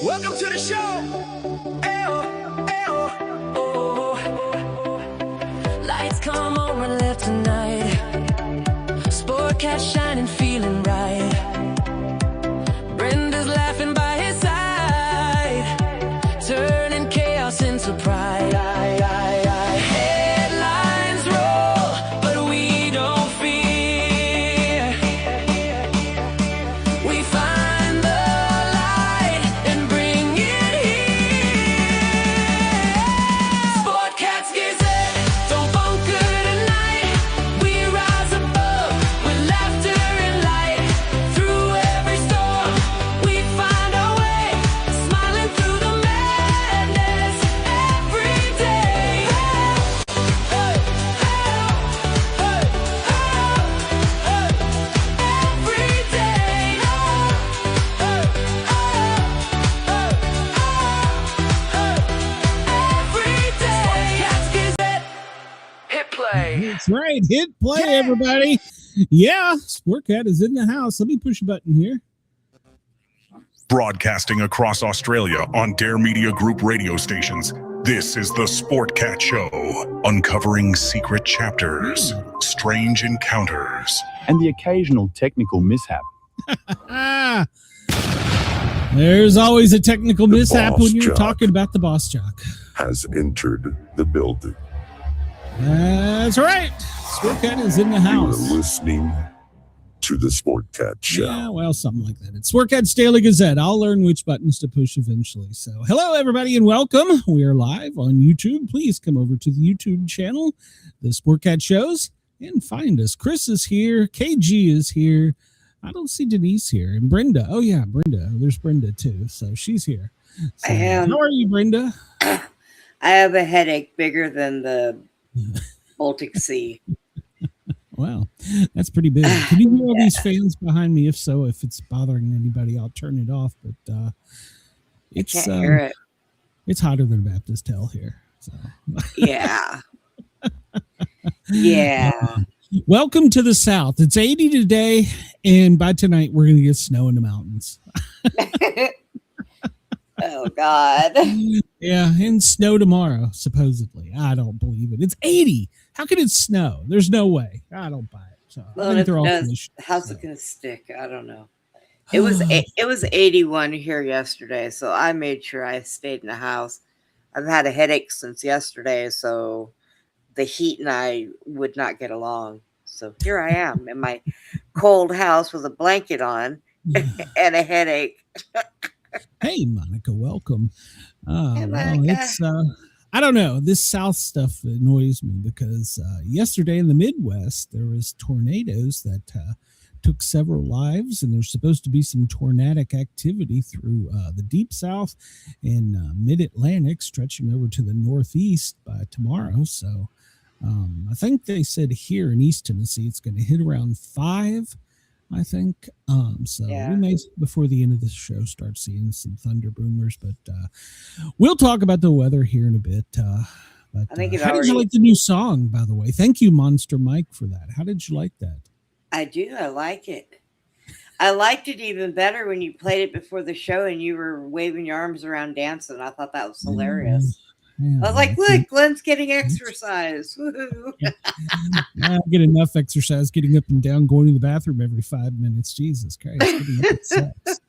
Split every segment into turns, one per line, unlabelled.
Welcome to the show. Lights come on, we're left tonight. Sportcat shining, feeling right. Brenda's laughing by his side, turning chaos into pride. Headlines roll, but we don't fear. We find the light and bring it here. Sportcats, Gazette, don't bunker tonight. We rise above with laughter and light. Through every storm, we find our way, smiling through the madness every day. Hey, hey, hey, hey, every day. Every day. Sportcats, Gazette, hit play.
That's right. Hit play, everybody. Yeah, Sportcat is in the house. Let me push a button here.
Broadcasting across Australia on Dare Media Group radio stations, this is the Sportcat Show, uncovering secret chapters, strange encounters,
and the occasional technical mishap.
Ah, there's always a technical mishap
boss
when you're
jock
talking about the boss jock.
has entered the building.
That's right. Sportcat is in the
You are
house.
listening to the Sportcat Show.
Yeah, well, something like that. It's Sportcat's Daily Gazette. I'll learn which buttons to push eventually. So, hello, everybody, and welcome. We are live on YouTube. Please come over to the YouTube channel, the Sportcat Shows, and find us. Chris is here. KG is here. I don't see Denise here. And Brenda. Oh, yeah, Brenda. There's Brenda, too. So, she's here. So,
I am.
how are you, Brenda?
I have a headache bigger than the Baltic Sea.
Wow, that's pretty big. Can you hear all these fans behind me? If so, if it's bothering anybody, I'll turn it off. But it's
I can't hear it.
It's hotter than Baptist hell here. So.
Yeah. Yeah.
Welcome to the South. It's 80 today, and by tonight we're going to get snow in the mountains.
Oh, God.
Yeah, and snow tomorrow, supposedly. I don't believe it. It's 80. How can it snow? There's no way. I don't buy it. So
Well,
I think
if it
they're all
does,
finished.
how's it going to stick? I don't know. It was 81 here yesterday, so I made sure I stayed in the house. I've had a headache since yesterday, so the heat and I would not get along. So here I am in my cold house with a blanket on and a headache.
Hey, Monica, welcome.
Hey,
Well,
Monica.
it's I don't know. This South stuff annoys me because yesterday in the Midwest there was tornadoes that took several lives, and there's supposed to be some tornadic activity through the Deep South and Mid-Atlantic, stretching over to the Northeast by tomorrow. So I think they said here in East Tennessee it's going to hit around 5. I think so.
Yeah.
We may, before the end of the show, start seeing some thunder boomers, but we'll talk about the weather here in a bit. But
I think it
how did you
already-
like the new song, by the way? Thank you, Monster Mike, for that. How did you like that?
I do. I like it. I liked it even better when you played it before the show and you were waving your arms around dancing. I thought that was hilarious.
Yeah,
I was like, look, Glenn's getting exercise. Woo-hoo.
I get enough exercise getting up and down, going to the bathroom every 5 minutes. Jesus Christ. Getting up at 6.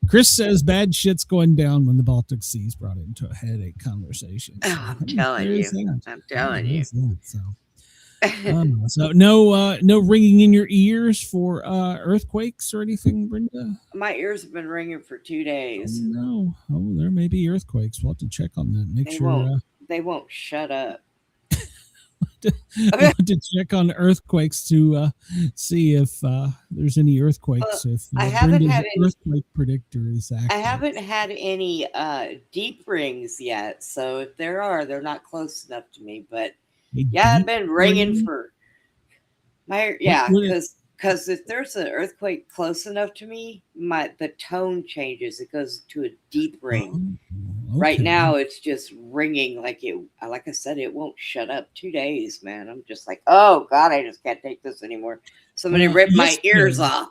Chris says bad shit's going down when the Baltic Sea's brought into a headache conversation. So,
I'm telling
there
you.
is that.
I'm telling
There
you.
is that. So no ringing in your ears for earthquakes or anything, Brenda?
My ears have been ringing for 2 days.
No. Oh, there may be earthquakes. We'll have to check on that. Make
They
sure.
won't. They won't shut up.
I want to check on earthquakes to see if there's any earthquakes. If
I haven't
Brenda's
had any-
earthquake predictor is active.
I haven't had any deep rings yet. So if there are, they're not close enough to me. But
A
yeah, I've
deep
been ringing
ring?
for my
would it-
because if there's an earthquake close enough to me, the tone changes. It goes to a deep ring.
Oh,
Right
okay.
now, it's just ringing like I said, it won't shut up. 2 days, man. I'm just like, oh God, I just can't take this anymore. Somebody
Well,
ripped my
yesterday-
ears off.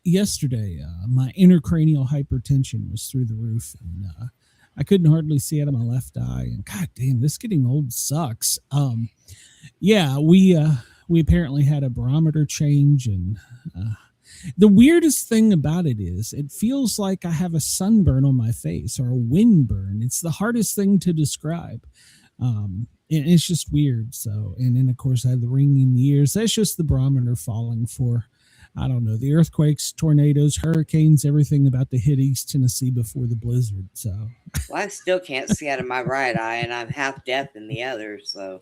yesterday, my intracranial hypertension was through the roof, and I couldn't hardly see out of my left eye. And God damn, this getting old sucks. Yeah, we apparently had a barometer change, and the weirdest thing about it is it feels like I have a sunburn on my face or a wind burn. It's the hardest thing to describe. And it's just weird. So, and then of course I have the ringing in the ears. That's just the barometer falling for, I don't know, the earthquakes, tornadoes, hurricanes, everything about to hit East Tennessee before the blizzard. So,
well, I still can't see out of my right eye, and I'm half deaf in the other. So,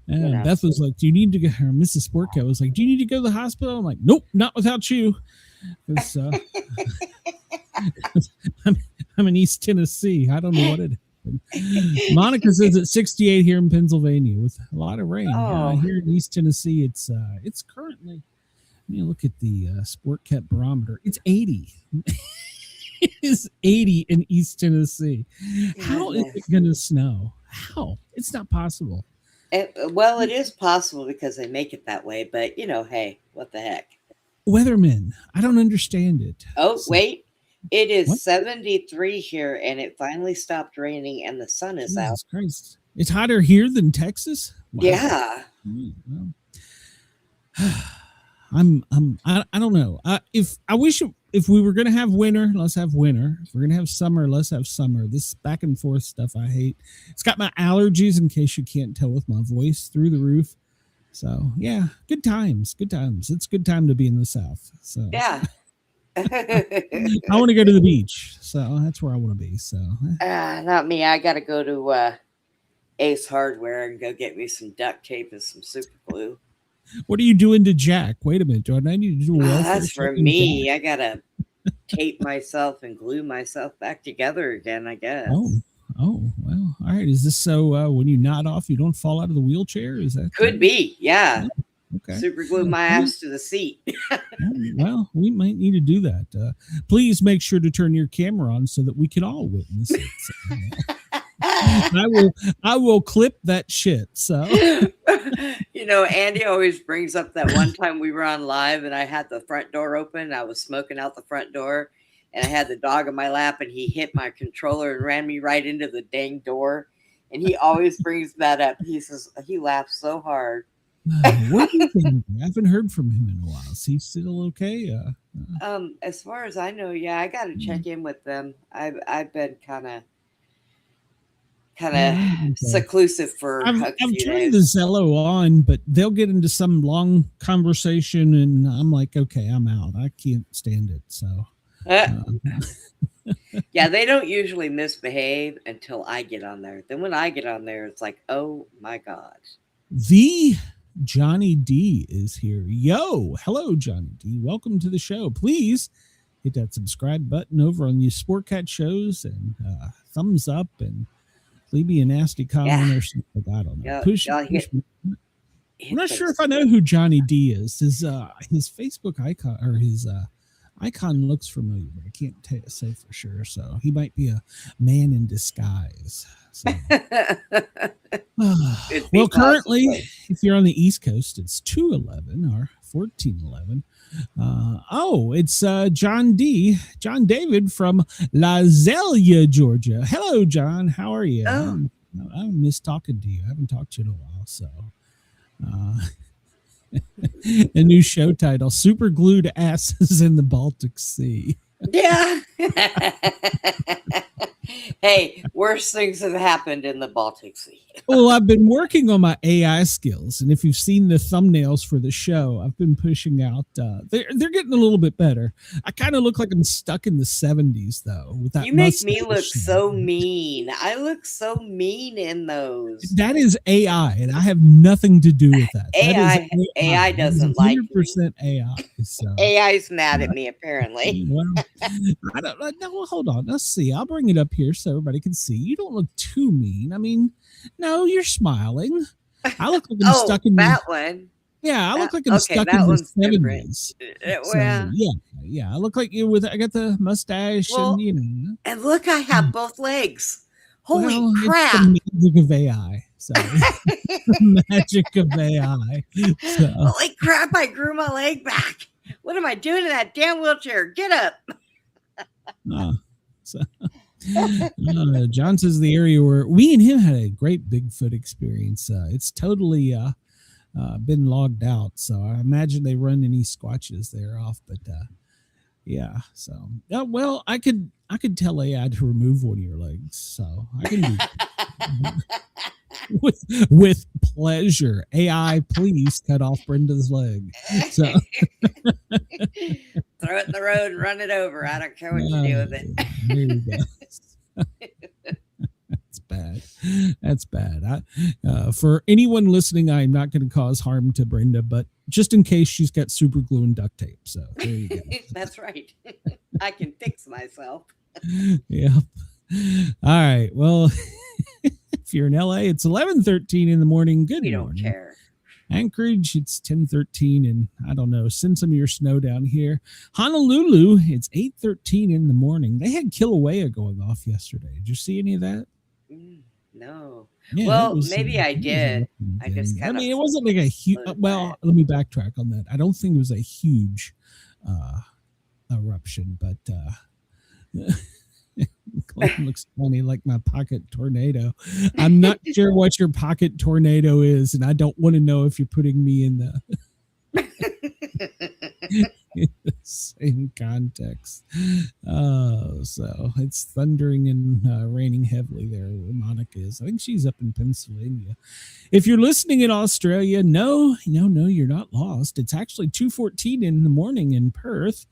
and Beth was like, "Do you need to go?" Or Mrs. Sportcat was like, "Do you need to go to the hospital?" I'm like, "Nope, not without you." I'm in East Tennessee. I don't know what it is. Monica says it's 68 here in Pennsylvania with a lot of rain. Here in East Tennessee, it's currently. Let me look at the Sportcat barometer. It's 80. It is 80 in East Tennessee. How is it going to snow? How? It's not possible.
Well, it is possible because they make it that way, but hey, what the heck?
Weathermen, I don't understand it.
Oh, wait. It is 73 here, and it finally stopped raining, and the sun is out.
Christ. It's hotter here than Texas? Wow.
Yeah.
Well, I don't know. If we were going to have winter, let's have winter. If we're going to have summer, let's have summer. This back and forth stuff I hate. It's got my allergies, in case you can't tell with my voice, through the roof. So yeah, good times. It's a good time to be in the South. So
yeah.
I want to go to the beach. So that's where I want to be. So
not me. I got to go to Ace Hardware and go get me some duct tape and some super glue.
What are you doing to Jack? Wait a minute. Do I need to do a
that's for me. I gotta tape myself and glue myself back together again, I guess.
Oh, well, all right. Is this so when you nod off, you don't fall out of the wheelchair? Is that
could be? Yeah.
Okay.
Super glue my ass to the seat.
Well, we might need to do that. Please make sure to turn your camera on so that we can all witness it. So, I will clip that shit. So,
Andy always brings up that one time we were on live and I had the front door open. I was smoking out the front door and I had the dog in my lap and he hit my controller and ran me right into the dang door. And he always brings that up. He says he laughs so hard.
What do you think? I haven't heard from him in a while. Is he still okay?
As far as I know, yeah, I got to check in with them. I've been kind of seclusive for a few days.
I'm turning the Zello on, but they'll get into some long conversation, and I'm like, okay, I'm out. I can't stand it. So,
yeah, they don't usually misbehave until I get on there. Then when I get on there, it's like, oh my God.
The Johnny D is here. Yo, hello, Johnny D. Welcome to the show. Please hit that subscribe button over on the Sportcat shows and thumbs up and leave me a nasty comment or something. I don't know. I'm not sure if I know who Johnny D is. His Facebook icon or his icon looks familiar, but I can't say for sure. So he might be a man in disguise. So. Well, currently, if you're on the East Coast, it's 2:11 or 14:11. It's John David from La Zelia, Georgia. Hello, John. How are you? I miss talking to you. I haven't talked to you in a while. So, a new show title: Super Glued Asses in the Baltic Sea.
Yeah. Hey, worse things have happened in the Baltic Sea.
Well, I've been working on my AI skills, and if you've seen the thumbnails for the show, I've been pushing out. They're getting a little bit better. I kind of look like I'm stuck in the 70s, though. With that,
you make me look so mean. I look so mean in those.
That is AI, and I have nothing to do with that.
AI doesn't like me.
100% AI. So.
AI's mad at me, apparently.
Well, I don't know. Well, hold on. Let's see. I'll bring it up here so everybody can see. You don't look too mean. I mean, no, you're smiling. I look like I'm stuck in
that one.
Yeah, I look like I'm stuck in the 70s.
Well,
yeah. I look like you with. I got the mustache, and
And look, I have both legs. Holy crap!
It's the magic of AI. So, magic of AI. So.
Holy crap! I grew my leg back. What am I doing in that damn wheelchair? Get up.
John says the area where we and him had a great Bigfoot experience. It's totally been logged out, so I imagine they run any squatches there off. But yeah, so well, I could tell AI to remove one of your legs, so I can do with pleasure. AI, please cut off Brenda's leg. So
throw it in the road and run it over. I don't care what you do with it.
There you go. That's bad. For anyone listening, I'm not going to cause harm to Brenda, but just in case, she's got super glue and duct tape. So there you go.
That's right. I can fix myself.
Yeah. All right. Well, if you're in LA, it's 11:13 in the morning. Good morning.
We don't care.
Anchorage, it's 10:13, and I don't know, send some of your snow down here. Honolulu, it's 8:13 in the morning. They had Kilauea going off yesterday. Did you see any of that?
No.
Yeah,
well, maybe I did. I just kind of.
It wasn't like a huge. Well, let me backtrack on that. I don't think it was a huge eruption, but looks funny, like my pocket tornado. I'm not sure what your pocket tornado is, and I don't want to know if you're putting me in the same context. So it's thundering and raining heavily there where Monica is. I think she's up in Pennsylvania. If you're listening in Australia, no, you're not lost. It's actually 2:14 in the morning in Perth.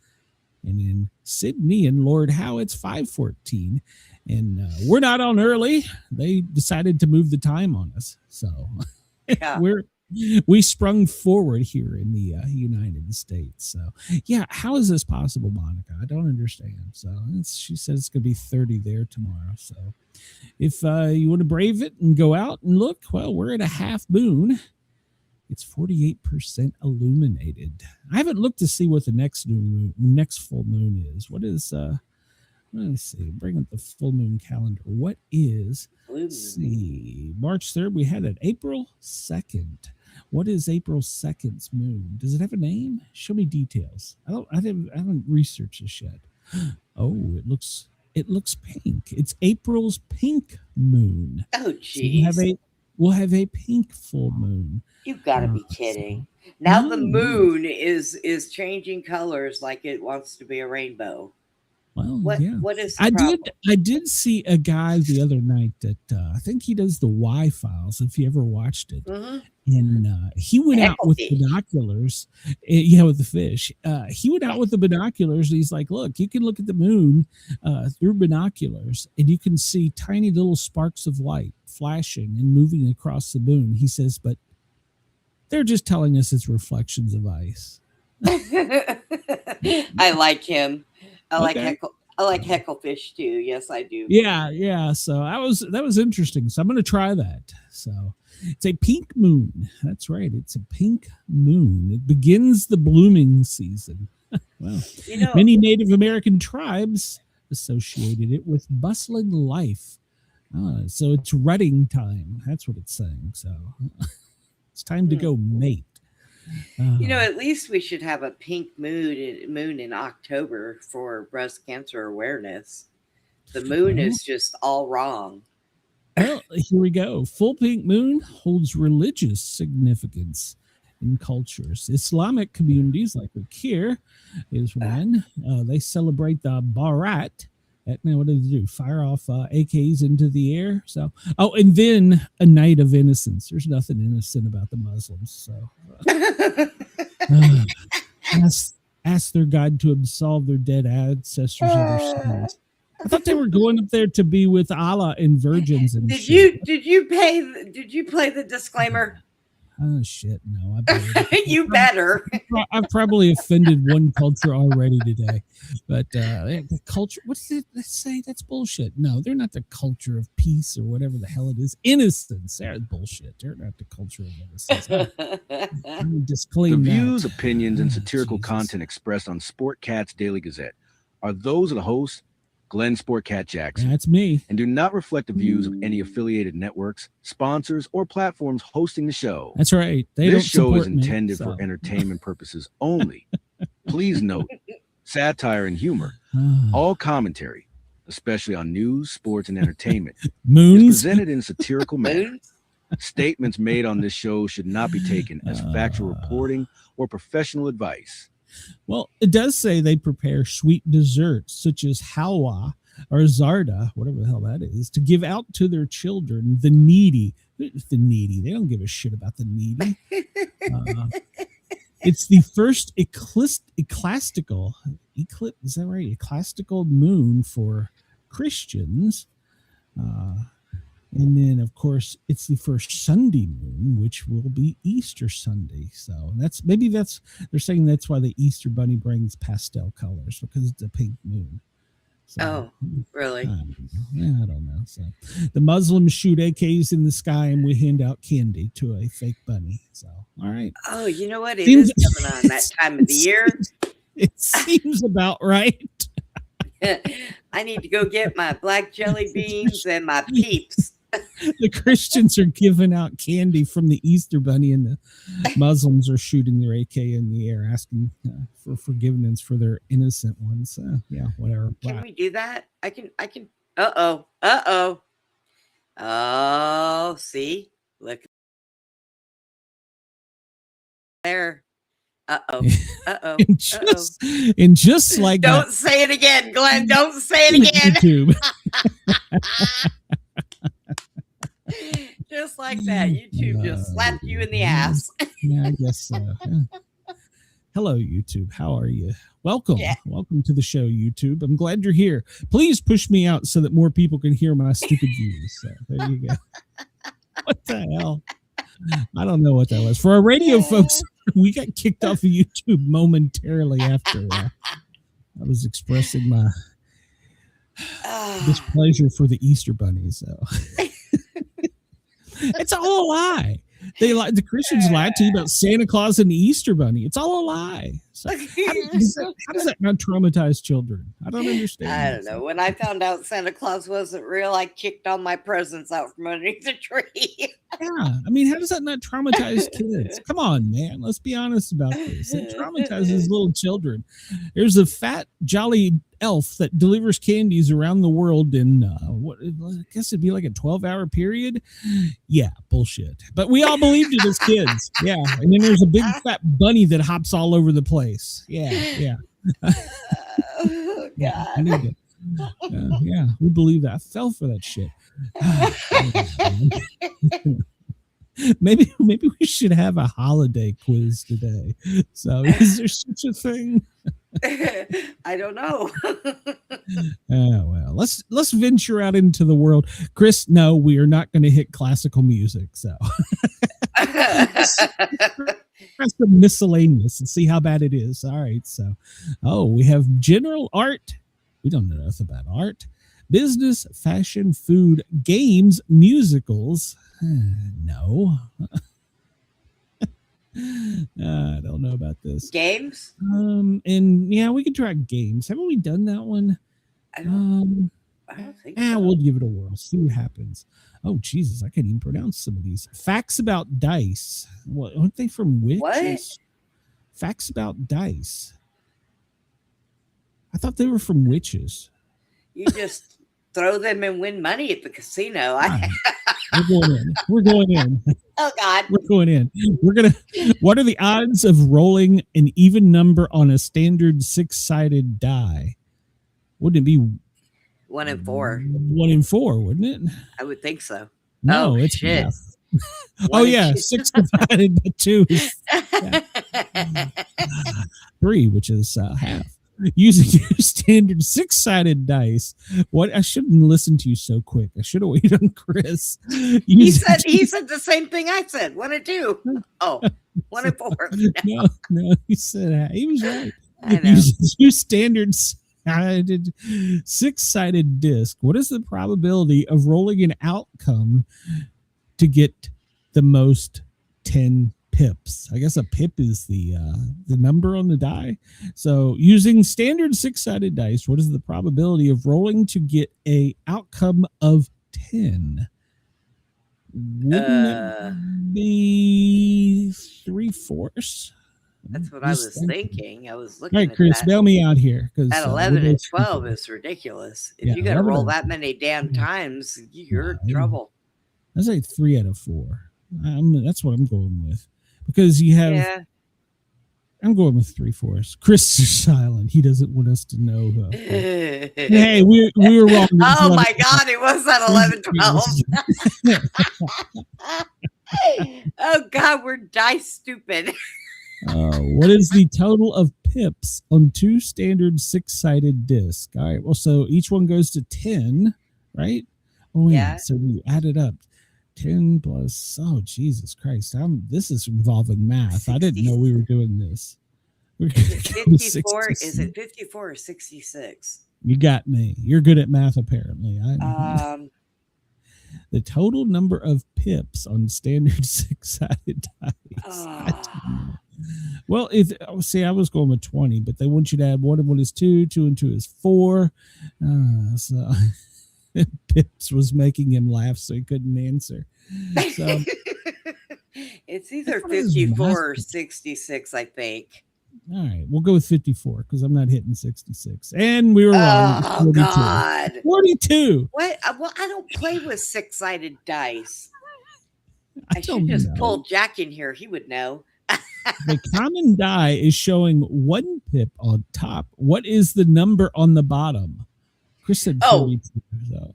And in Sydney and Lord Howe, it's 5:14. And we're not on early. They decided to move the time on us. So
Yeah.
we sprung forward here in the United States. So, yeah, how is this possible, Monica? I don't understand. So she says it's going to be 30 there tomorrow. So if you want to brave it and go out and look, well, we're at a half moon. It's 48% illuminated. I haven't looked to see what the next full moon is. What is let me see. Bring up the full moon calendar. What is? Let's see. March 3rd. We had it April 2nd. What is April 2nd's moon? Does it have a name? Show me details. I haven't researched this yet. Oh, it looks pink. It's April's pink moon.
Oh, geez.
So we'll have a pink full moon.
You've got to be kidding. Now the moon is changing colors like it wants to be a rainbow.
Well,
what is the problem?
I did see a guy the other night that I think he does the Y-Files, if you ever watched it.
Mm-hmm.
And he went out with binoculars. With the fish. He went out with the binoculars. And he's like, look, you can look at the moon through binoculars and you can see tiny little sparks of light flashing and moving across the moon. He says, but they're just telling us it's reflections of ice.
I like him. I like Hecklefish too. Yes, I do.
Yeah. So that was interesting. So I'm going to try that. So it's a pink moon. That's right. It's a pink moon. It begins the blooming season. Well, many Native American tribes associated it with bustling life. So it's rutting time. That's what it's saying. So it's time to go mate.
At least we should have a pink moon in October for breast cancer awareness. The moon is just all wrong.
Well, here we go. Full pink moon holds religious significance in cultures. Islamic communities like Akir is one. They celebrate the Barat. Now, what do they do? Fire off AKs into the air. So, and then a night of innocence. There's nothing innocent about the Muslims. So, ask their God to absolve their dead ancestors of their sins. I thought they were going up there to be with Allah and virgins. And
Did you play the disclaimer?
Oh shit! No, I better.
You better.
I've probably offended one culture already today, but the culture. What did they say? That's bullshit. No, they're not the culture of peace or whatever the hell it is. Innocence. They're bullshit. They're not the culture of innocence. Let me disclaim
the
that.
views, opinions, and satirical content expressed on Sportcat's Daily Gazette are those of the host, Glenn Sportcat Jackson.
That's me.
And do not reflect the views of any affiliated networks, sponsors, or platforms hosting the show.
That's right.
This show is intended for entertainment purposes only Please note, satire and humor, all commentary, especially on news, sports, and entertainment, is
Moons.
presented in a satirical manner. Statements made on this show should not be taken as factual reporting or professional advice.
Well, it does say they prepare sweet desserts such as halwa or zarda, whatever the hell that is, to give out to their children, the needy. The needy. They don't give a shit about the needy. It's the first ecclesiastical, is that right? Ecclesiastical moon for Christians. And then, of course, it's the first Sunday moon, which will be Easter Sunday. So they're saying that's why the Easter bunny brings pastel colors, because it's a pink moon. So,
really?
I don't know. So the Muslims shoot AKs in the sky and we hand out candy to a fake bunny. So, all right.
Oh, you know what? It is coming on that time of the year.
It seems about right.
I need to go get my black jelly beans and my Peeps.
The Christians are giving out candy from the Easter bunny, and the Muslims are shooting their AK in the air, asking for forgiveness for their innocent ones. Yeah, whatever.
Can we do that? I can. Oh, see, look there.
And just like
don't say it again, Glenn. Don't say it again.
YouTube.
Just like that, YouTube just slapped you in the ass.
Yeah, I guess so. Yeah. Hello, YouTube. How are you? Welcome.
Yeah.
Welcome to the show, YouTube. I'm glad you're here. Please push me out so that more people can hear my stupid views. So there you go. What the hell? I don't know what that was. For our radio folks, we got kicked off of YouTube momentarily after I was expressing my displeasure for the Easter bunny. So it's all a lie. The Christians lie to you about Santa Claus and the Easter bunny. It's all a lie. So how does that not traumatize children? I don't understand.
I don't know. When I found out Santa Claus wasn't real, I kicked all my presents out from underneath the tree.
Yeah, I mean, how does that not traumatize kids? Come on, man. Let's be honest about this. It traumatizes little children. There's a fat, jolly elf that delivers candies around the world in what I guess it'd be like a 12-hour period. Yeah, bullshit. But we all believed it as kids. Yeah, and then there's a big fat bunny that hops all over the place. Yeah.
Oh,
yeah, I need to. Yeah, we believe that. I fell for that shit. Maybe we should have a holiday quiz today. So is there such a thing?
I don't know.
Oh well, let's venture out into the world. Chris, no, we are not going to hit classical music. So that's the miscellaneous and see how bad it is. All right, so we have general art. We don't know enough about art. Business, fashion, food, games, musicals. No. I don't know about this.
Games?
And yeah, we could try games. Haven't we done that one?
I don't think so.
We'll give it a whirl. See what happens. Oh, Jesus, I can't even pronounce some of these. Facts about dice. What, aren't they from witches?
What?
Facts about dice. I thought they were from witches.
You just throw them and win money at the casino.
We're going in.
Oh God.
We're going in. What are the odds of rolling an even number on a standard 6-sided die? Wouldn't it be
1 in 4?
1 in 4, wouldn't it?
I would think so.
No, it's
shit.
half. Oh yeah, 6 divided by 2 is 3, which is half. Using your standard 6-sided dice. What? I shouldn't listen to you so quick. I should have waited on Chris.
He said the same thing I said. 1 and 2. Oh, 1 and 4.
No, he said he was right.
I know.
Your standard 6-sided disc. What is the probability of rolling an outcome to get the most 10 pips? I guess a pip is the number on the die. So using standard 6-sided dice, what is the probability of rolling to get a outcome of 10? Wouldn't it be 3/4?
That's what I was thinking. I was
All
looking
right,
at
Chris,
that.
bail me out here.
At 11 and 12 is ridiculous. If
Yeah,
you got to
11
roll
and
that many damn times, you're in
Yeah,
trouble.
I say 3 out of 4. That's what I'm going with. Because you have,
Yeah.
I'm going with 3/4. Chris is silent. He doesn't want us to know. Hey, we were wrong.
Oh my God, it was at 11, 12. Oh God, we're dice stupid.
What is the total of pips on 2 standard 6-sided discs? All right. Well, so each one goes to 10, right? Oh yeah. So we add it up. 10 plus. Oh Jesus Christ! This is involving math. 60. I didn't know we were doing this. We're
54. Is it 54 or 66?
You got me. You're good at math, apparently. The total number of pips on standard 6-sided dice. Well, I was going with 20, but they want you to add 1 and 1 is 2, 2 and 2 is 4. So Pips was making him laugh, so he couldn't answer. So
it's either 54 or 66, I think.
All right, we'll go with 54 because I'm not hitting 66. And we were wrong.
Oh, God.
42.
What? Well, I don't play with 6-sided dice. I should
don't
just
know.
pull Jack in here. He would know.
The common die is showing 1 pip on top. What is the number on the bottom? Chris said 42. So.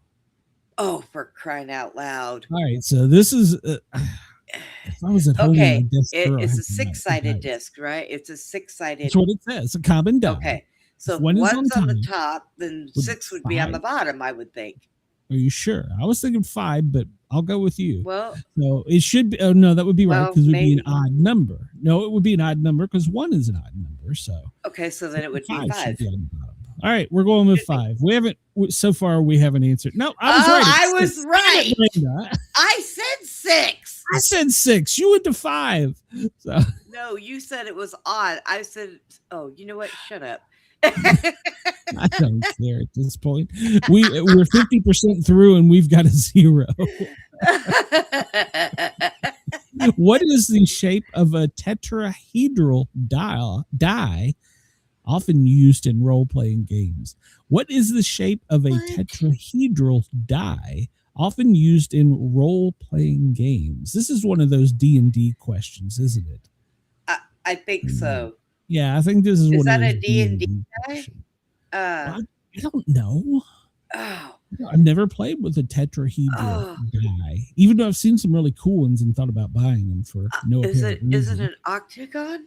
Oh, for crying out loud.
All right, so this is... if I was at home,
okay, it's a 6-sided disc, right? It's a 6-sided.
That's what it says. A common die.
Okay, so if
one is
one's on the
time,
top, then 6 would be on the bottom, I would think.
Are you sure? I was thinking 5, but I'll go with you.
Well,
no, it should be. Oh no, that would be right because it would be an odd number. No, it would be an odd number because 1 is an odd number. So
okay, so then it would be 5.
Be on the bottom. All right, we're going with 5. We haven't so far. We haven't answered. No, I was right.
I was right. I said 6.
I said 6. You went to 5. So.
No, you said it was odd. I said, oh, you know what? Shut up.
I don't care at this point. We're 50% through and we've got a 0. What is the shape of a tetrahedral die often used in role-playing games? What is the shape of a tetrahedral die often used in role-playing games? This is one of those D&D questions, isn't it?
I think so.
Yeah, I think this is one
that
of
a D&D guy?
I don't know.
Oh.
I've never played with a tetrahedral guy, even though I've seen some really cool ones and thought about buying them for no apparent reason.
Is it an octagon?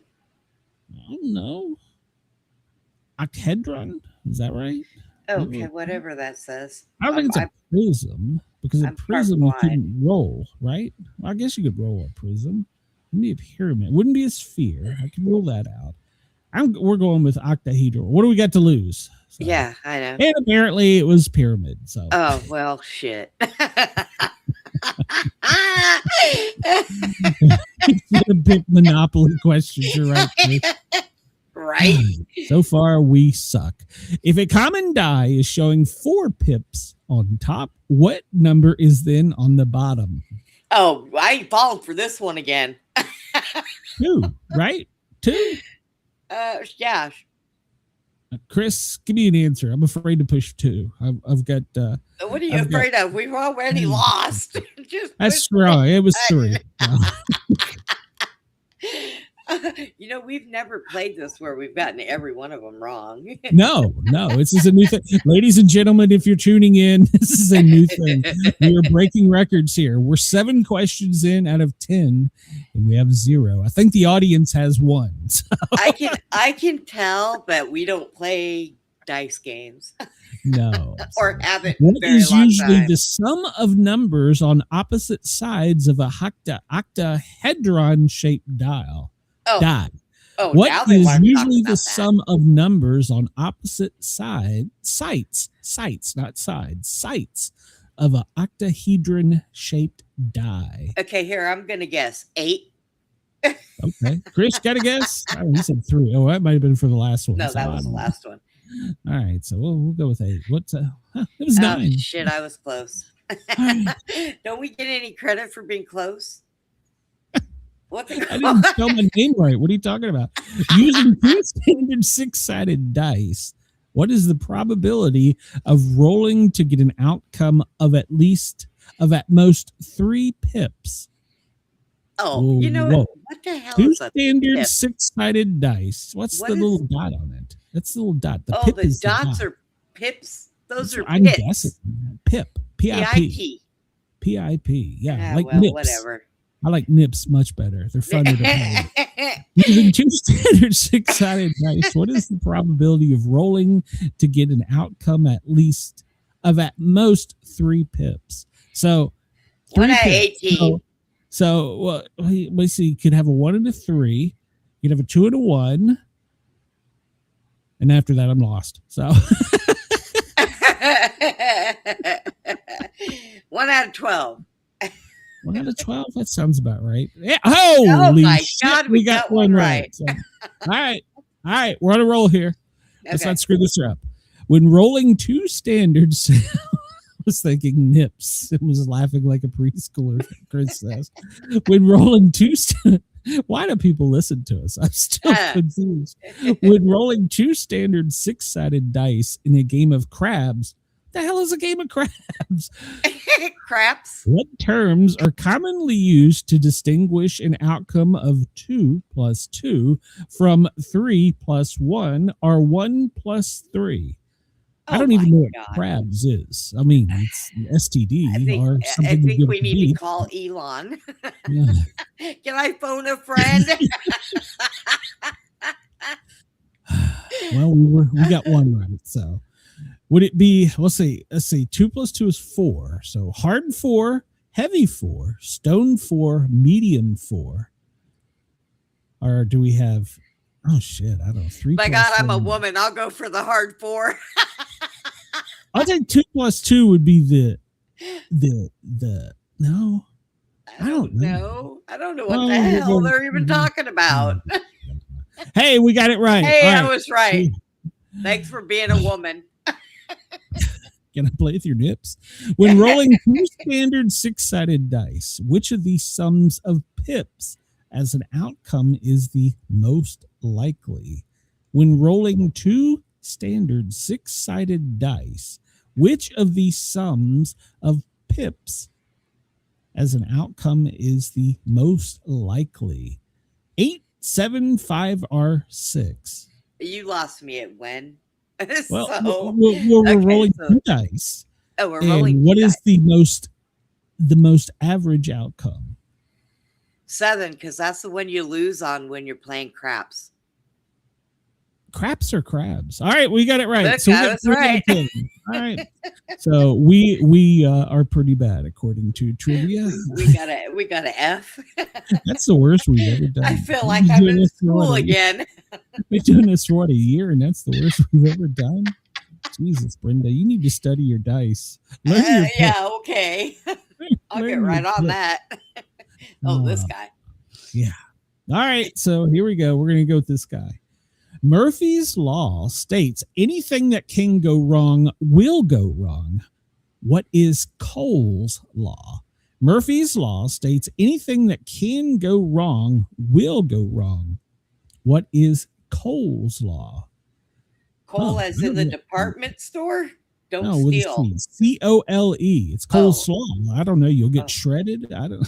I don't know. Octahedron? Is that right?
Okay, whatever that says.
I don't think it's a prism because a prism you couldn't roll, right? Well, I guess you could roll a prism. Wouldn't be a pyramid. Wouldn't be a sphere. I can rule that out. We're going with octahedral. What do we got to lose? So.
Yeah, I know.
And apparently it was pyramid. So.
Oh, well, shit.
Big Monopoly questions. You're right.
Right.
So far, we suck. If a common die is showing 4 pips on top, what number is then on the bottom?
Oh, I ain't falling for this one again.
2, right? 2?
Yeah.
Chris, give me an answer. I'm afraid to push 2. I've got.
What are you afraid of? We've already lost.
That's right. It was 3.
You know, we've never played this where we've gotten every one of them wrong.
No, this is a new thing. Ladies and gentlemen, if you're tuning in, this is a new thing. We are breaking records here. We're 7 questions in out of 10, and we have 0. I think the audience has 1. So.
I can tell that we don't play dice games.
No.
Or haven't.
What is usually the sum of numbers on opposite sides of a octahedron-shaped die? What is usually the sum of numbers on opposite sites of an octahedron-shaped die?
Okay, here, I'm going to guess 8.
Okay. Chris, got a guess? Oh, he said 3. Oh, that might have been for the last one.
No, that was the last one.
All right, so we'll go with 8. What's it was 9.
Shit, I was close. Don't we get any credit for being close? What the
I didn't spell my name right. What are you talking about? Using two standard 6-sided dice, what is the probability of rolling to get an outcome of at most 3 pips?
Oh, you know
whoa.
what the hell
Two
is a
standard
pip?
6-sided dice. What's
What
the
is-
little dot on it? That's the little dot. The
Oh,
pip
the
is
dots
the dot.
are pips. Those are
I'm
pips.
guessing. Pip. P-I-P.
PIP.
P-I-P. Yeah,
Yeah,
like
well,
nips.
whatever.
I like nips much better. They're funner to play. Using two standard 6-sided dice, what is the probability of rolling to get an outcome at most 3 pips? So
1 out of
pips.
18.
So let's see. You could have a 1 and a 3. You could have a 2 and a 1. And after that, I'm lost. So
1 out of 12.
1 out of 12. That sounds about right. Yeah. Holy
my
shit,
God,
we got one right. So, all right. We're on a roll here. Let's
Okay.
not screw this up. When rolling two standards, I was thinking nips. It was laughing like a preschooler. Chris says, when rolling why do people listen to us? I'm still confused. When rolling two standard 6-sided dice in a game of crabs, the hell is a game of crabs?
Craps.
What terms are commonly used to distinguish an outcome of 2 plus 2 from 3 plus 1 or 1 plus 3? I don't even know what crabs is. I mean, it's an STD or something.
I think
to
we need
beef.
to call Elon.
Yeah.
Can I phone a friend?
Well, we got one right. So would it be, let's see, 2 plus 2 is 4. So hard 4, heavy 4, stone 4, medium 4. Or do we have, oh shit, I don't know. 3
My
plus
God, I'm a
1.
woman. I'll go for the hard 4.
I think 2 plus 2 would be the no.
I don't know. I don't know what
Oh,
the hell
well,
they're even talking about.
Hey, we got it right.
Hey,
All
I
right.
was right. Thanks for being a woman.
Can I play with your nips? When rolling two standard 6-sided dice, which of these sums of pips as an outcome is the most likely? When rolling two standard 6-sided dice, which of these sums of pips as an outcome is the most likely? 8, 7, 5, or 6?
You lost me at when?
Well,
So,
we're
okay,
rolling
so-
two dice.
oh, we're
And
rolling.
what
two
is
dice.
the most average outcome?
7? Because that's the one you lose on when you're playing craps.
Craps or crabs? All right, we got it right.
Look,
So we
I
got
was
3 out of
right.
10. All right. So we are pretty bad according to trivia.
We got an F.
That's the worst we've ever done.
I feel
We've
like
been
I'm
doing
in
this for
school
what,
again.
We've been doing this for what, a year, and that's the worst we've ever done. Jesus, Brenda, you need to study your dice. Learn your
Yeah, okay. I'll
Learn
get
your
right on
pick.
that. Oh, this guy.
Yeah. All right. So here we go. We're going to go with this guy. Murphy's Law states anything that can go wrong will go wrong. What is Cole's Law? Murphy's Law states anything that can go wrong will go wrong. What is Cole's Law?
Cole,
Oh,
as
I
in
don't
the
know.
department store? Don't
No, with a
steal.
C. Cole. It's Cole's
Oh.
Law. I don't know. You'll get
Oh.
shredded. I don't.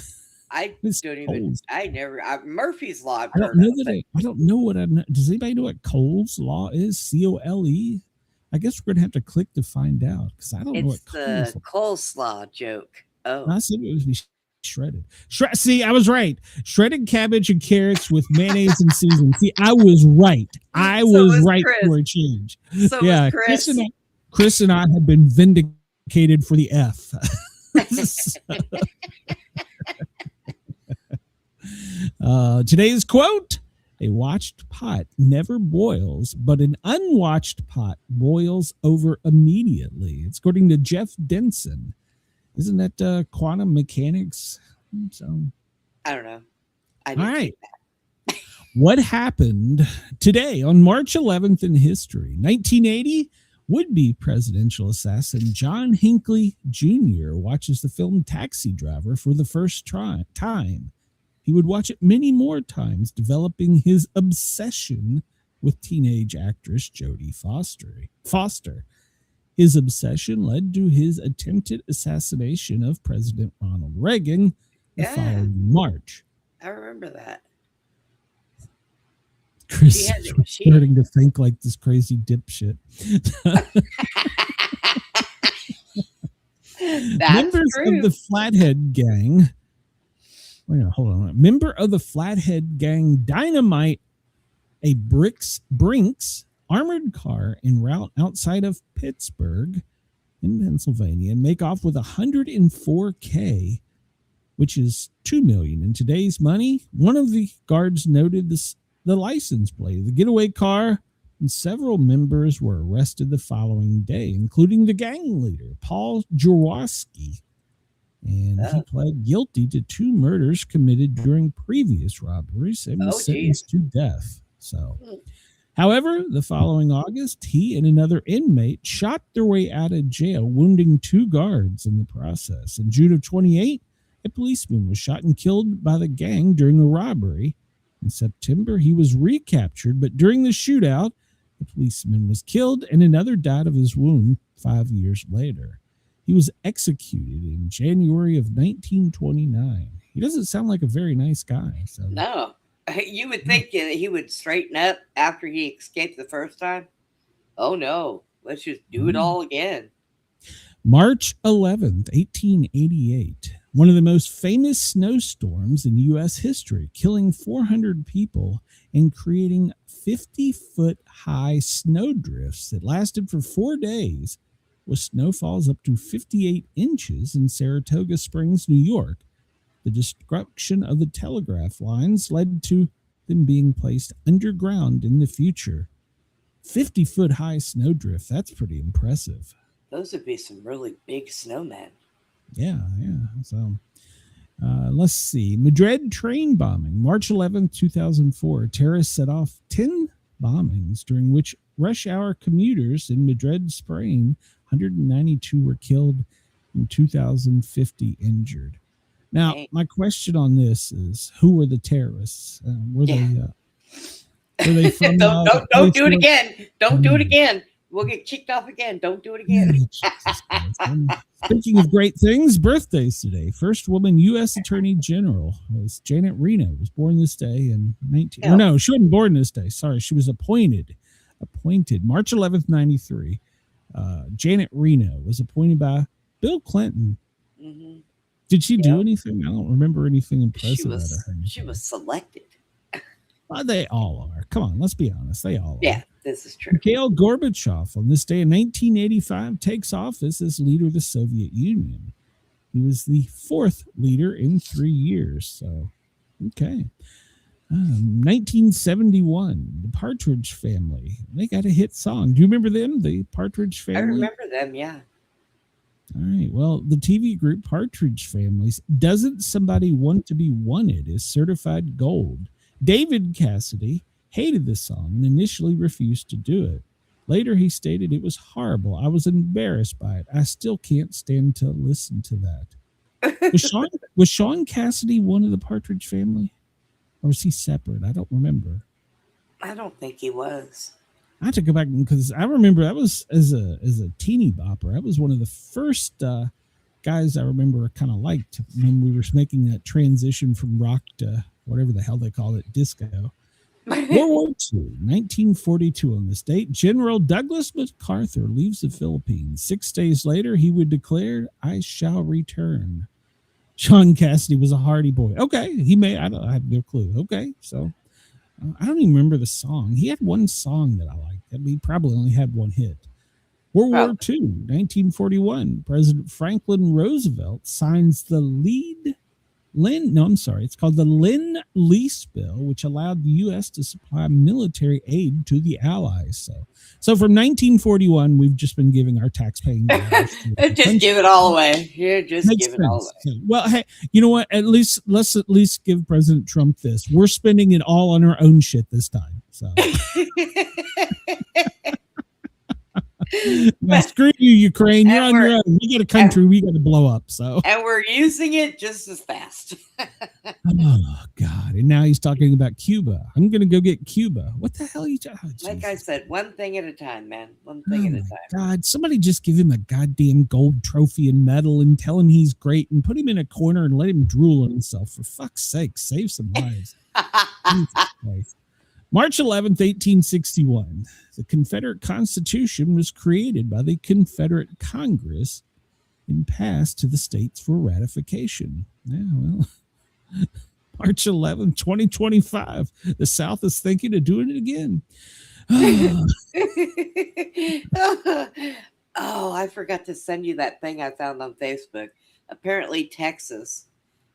I
It's
don't even.
Cole's.
I never. Murphy's Law. I've
I don't
heard
know
of,
that.
but
I don't know what I know. Does anybody know what Cole's Law is? COLE. I guess we're gonna have to click to find out because I don't know what
it's
Cole's.
the coleslaw joke. Oh,
I said it was shredded. See, I was right. Shredded cabbage and carrots with mayonnaise and seasoning. See, I was right. I
So
was
was
right
Chris.
for a change.
so
Yeah,
was Chris.
Chris and I have been vindicated for the F. Today's quote: a watched pot never boils, but an unwatched pot boils over immediately. It's according to Jeff Denson. Isn't that quantum mechanics? So,
I don't know. I
all
didn't
right.
see that.
What happened today on March 11th in history? 1980, would-be presidential assassin John Hinckley Jr. watches the film Taxi Driver for the first time. He would watch it many more times, developing his obsession with teenage actress Jodie Foster. His obsession led to his attempted assassination of President Ronald Reagan the following March.
I remember that.
Chris is starting to think like this crazy dipshit. Members of the Flathead Gang. Wait, hold on. Member of the Flathead Gang dynamite a Brinks armored car en route outside of Pittsburgh in Pennsylvania and make off with $104K, which is $2 million in today's money. One of the guards noted the license plate of the getaway car, and several members were arrested the following day, including the gang leader, Paul Jaworski. And he pled guilty to 2 murders committed during previous robberies and was sentenced to death. So, however, the following August, he and another inmate shot their way out of jail, wounding 2 guards in the process. In June of 28, a policeman was shot and killed by the gang during a robbery. In September, he was recaptured, but during the shootout, the policeman was killed and another died of his wound 5 years later. He was executed in January of 1929. He doesn't sound like a very nice guy. So.
No. You would think that he would straighten up after he escaped the first time. Oh, no. Let's just do it all again.
March 11th, 1888. One of the most famous snowstorms in U.S. history, killing 400 people and creating 50-foot high snowdrifts that lasted for 4 days, with snowfalls up to 58 inches in Saratoga Springs, New York. The destruction of the telegraph lines led to them being placed underground in the future. 50-foot high snowdrift, that's pretty impressive.
Those would be some really big snowmen.
Yeah. So, let's see. Madrid train bombing, March 11th, 2004. Terrorists set off 10 bombings, during which rush hour commuters in Madrid, Spain, 192 were killed and 2,050 injured. Now, my question on this is, who were the terrorists? Were they from...
Don't do it again. Don't do it again. We'll get kicked off again. Don't do it again.
Speaking of great things, birthdays today. First woman U.S. Attorney General was Janet Reno. Was born this day in 19... Oh, no, she wasn't born this day. Sorry, she was appointed March 11th, 93. Janet Reno was appointed by Bill Clinton. Mm-hmm. Did she do anything? I don't remember anything impressive out of her.
She was selected.
They all are. Come on, let's be honest. They all are.
Yeah, this is true.
Mikhail Gorbachev, on this day in 1985, takes office as leader of the Soviet Union. He was the 4th leader in 3 years. So, okay. 1971, the Partridge Family. They got a hit song. Do you remember them, the Partridge Family?
I remember them, yeah.
All right. Well, the TV group Partridge Families, Doesn't Somebody Want to Be Wanted, is certified gold. David Cassidy hated the song and initially refused to do it. Later, he stated it was horrible. I was embarrassed by it. I still can't stand to listen to that. Was Sean Cassidy one of the Partridge Family? Or was he separate? I don't remember.
I don't think he was.
I have to go back because I remember that was as a teeny bopper. That was one of the first guys I remember I kind of liked when we were making that transition from rock to whatever the hell they call it, disco. World War II, 1942 on this date. General Douglas MacArthur leaves the Philippines. 6 days later, he would declare, I shall return. Sean Cassidy was a hardy boy. Okay, I have no clue. Okay, so I don't even remember the song. He had one song that I liked. He probably only had one hit. World War II, 1941. President Franklin Roosevelt signs the it's called the Lend-Lease Bill, which allowed the U.S. to supply military aid to the Allies. So from 1941, we've just been giving our tax-paying dollars.
Just give it all away. Yeah, just
Makes
give it all
sense.
away.
Well, hey, you know what? Let's at least give President Trump this. We're spending it all on our own shit this time. So. Now, screw you, Ukraine. You're on your own. We got a country we got to blow up. So,
and we're using it just as fast.
Oh God. And now he's talking about Cuba. I'm going to go get Cuba. What the hell are you talking?
Like I said, one thing at a time, man. One thing at a time.
God, somebody just give him a goddamn gold trophy and medal and tell him he's great and put him in a corner and let him drool on himself. For fuck's sake, save some lives. March 11th, 1861. The Confederate Constitution was created by the Confederate Congress and passed to the states for ratification. Yeah, well, March 11th, 2025. The South is thinking of doing it again.
Oh, I forgot to send you that thing I found on Facebook. Apparently, Texas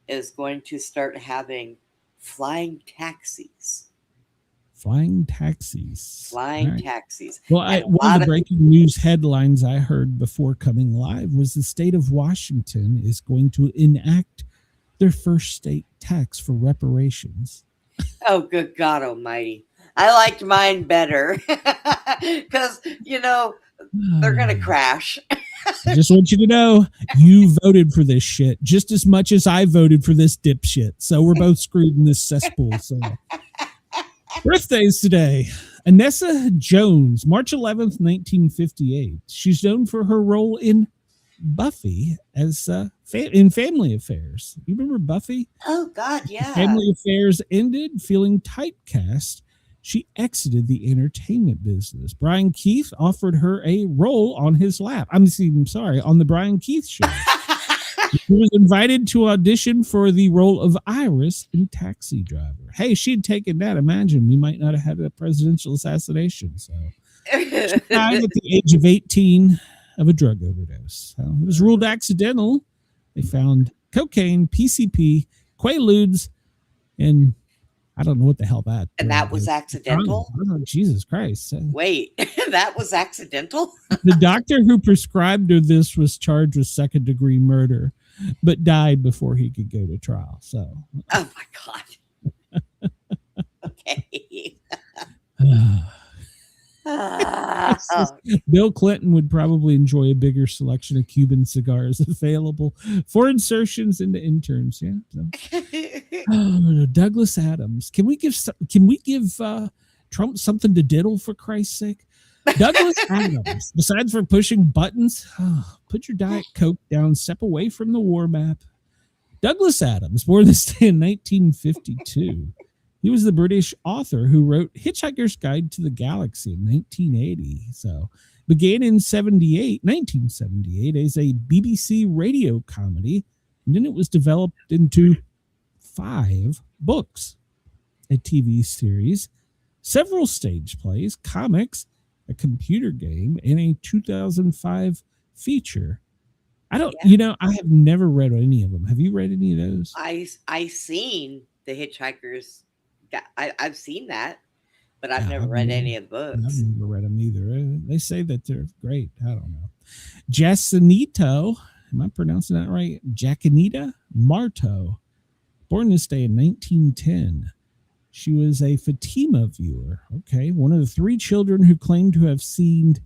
is going to start having flying taxis.
Flying taxis.
Flying taxis.
Well, one of the breaking news headlines I heard before coming live was the state of Washington is going to enact their first state tax for reparations.
Oh, good God almighty. I liked mine better because, you know, they're going to crash.
I just want you to know you voted for this shit just as much as I voted for this dipshit. So we're both screwed in this cesspool. So birthdays today. Anissa Jones, March 11th, 1958. She's known for her role in Buffy as in Family Affairs. You remember Buffy?
Oh, God, yeah.
Family Affairs ended, feeling typecast. She exited the entertainment business. Brian Keith offered her a role on his lap. On the Brian Keith show. She was invited to audition for the role of Iris in Taxi Driver. Hey, she'd taken that. Imagine we might not have had a presidential assassination. So she died at the age of 18 of a drug overdose. So it was ruled accidental. They found cocaine, PCP, Quaaludes, and I don't know what the hell that.
And that was accidental?
Oh, Jesus Christ.
Wait, that was accidental?
The doctor who prescribed her this was charged with second-degree murder, but died before he could go to trial. So.
Oh, my God. Okay.
Bill Clinton would probably enjoy a bigger selection of Cuban cigars available for insertions into interns. Yeah. So. Douglas Adams. Can we give Trump something to diddle, for Christ's sake? Douglas Adams. Besides for pushing buttons, put your Diet Coke down. Step away from the war map. Douglas Adams, born this day in 1952. He was the British author who wrote Hitchhiker's Guide to the Galaxy in 1980. So began in 1978 as a BBC radio comedy. And then it was developed into 5 books, a TV series, several stage plays, comics, a computer game, and a 2005 feature. I have never read any of them. Have you read any of those?
I seen the Hitchhiker's. I've seen that, but I've never read any of the books.
I've never read them either. They say that they're great. I don't know. Jacinito, am I pronouncing that right? Jacinita Marto, born this day in 1910. She was a Fatima viewer. Okay, one of the 3 children who claimed to have seen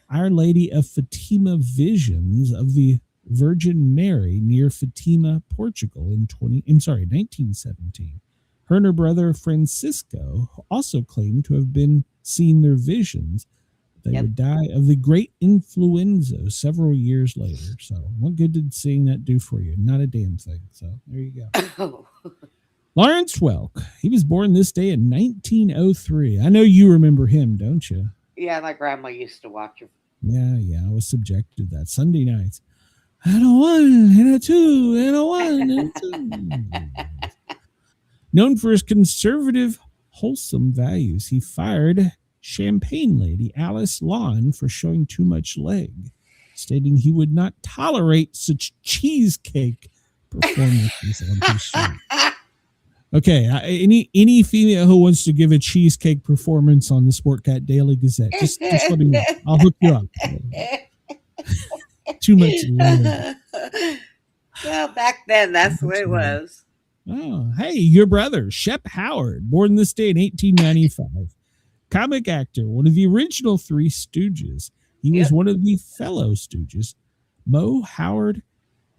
Our Lady of Fatima visions of the Virgin Mary near Fatima, Portugal in 1917. Her and her brother Francisco also claimed to have been seeing their visions. They would die of the great influenza several years later. So what good did seeing that do for you? Not a damn thing. So there you go. Lawrence Welk. He was born this day in 1903. I know you remember him, don't you?
Yeah, my grandma used to watch him.
Yeah. I was subjected to that Sunday nights. And a 1 and a 2 and a 1 and a 2. Known for his conservative, wholesome values, he fired Champagne Lady Alice Lawn for showing too much leg, stating he would not tolerate such cheesecake performances on his show. Okay, any female who wants to give a cheesecake performance on the Sportcat Daily Gazette, just let me know. I'll hook you up. Too much leg.
Well, back then, that's the way it was.
Oh, hey, your brother, Shemp Howard, born this day in 1895. Comic actor, one of the original 3 Stooges. He was one of the fellow Stooges. Moe, Howard,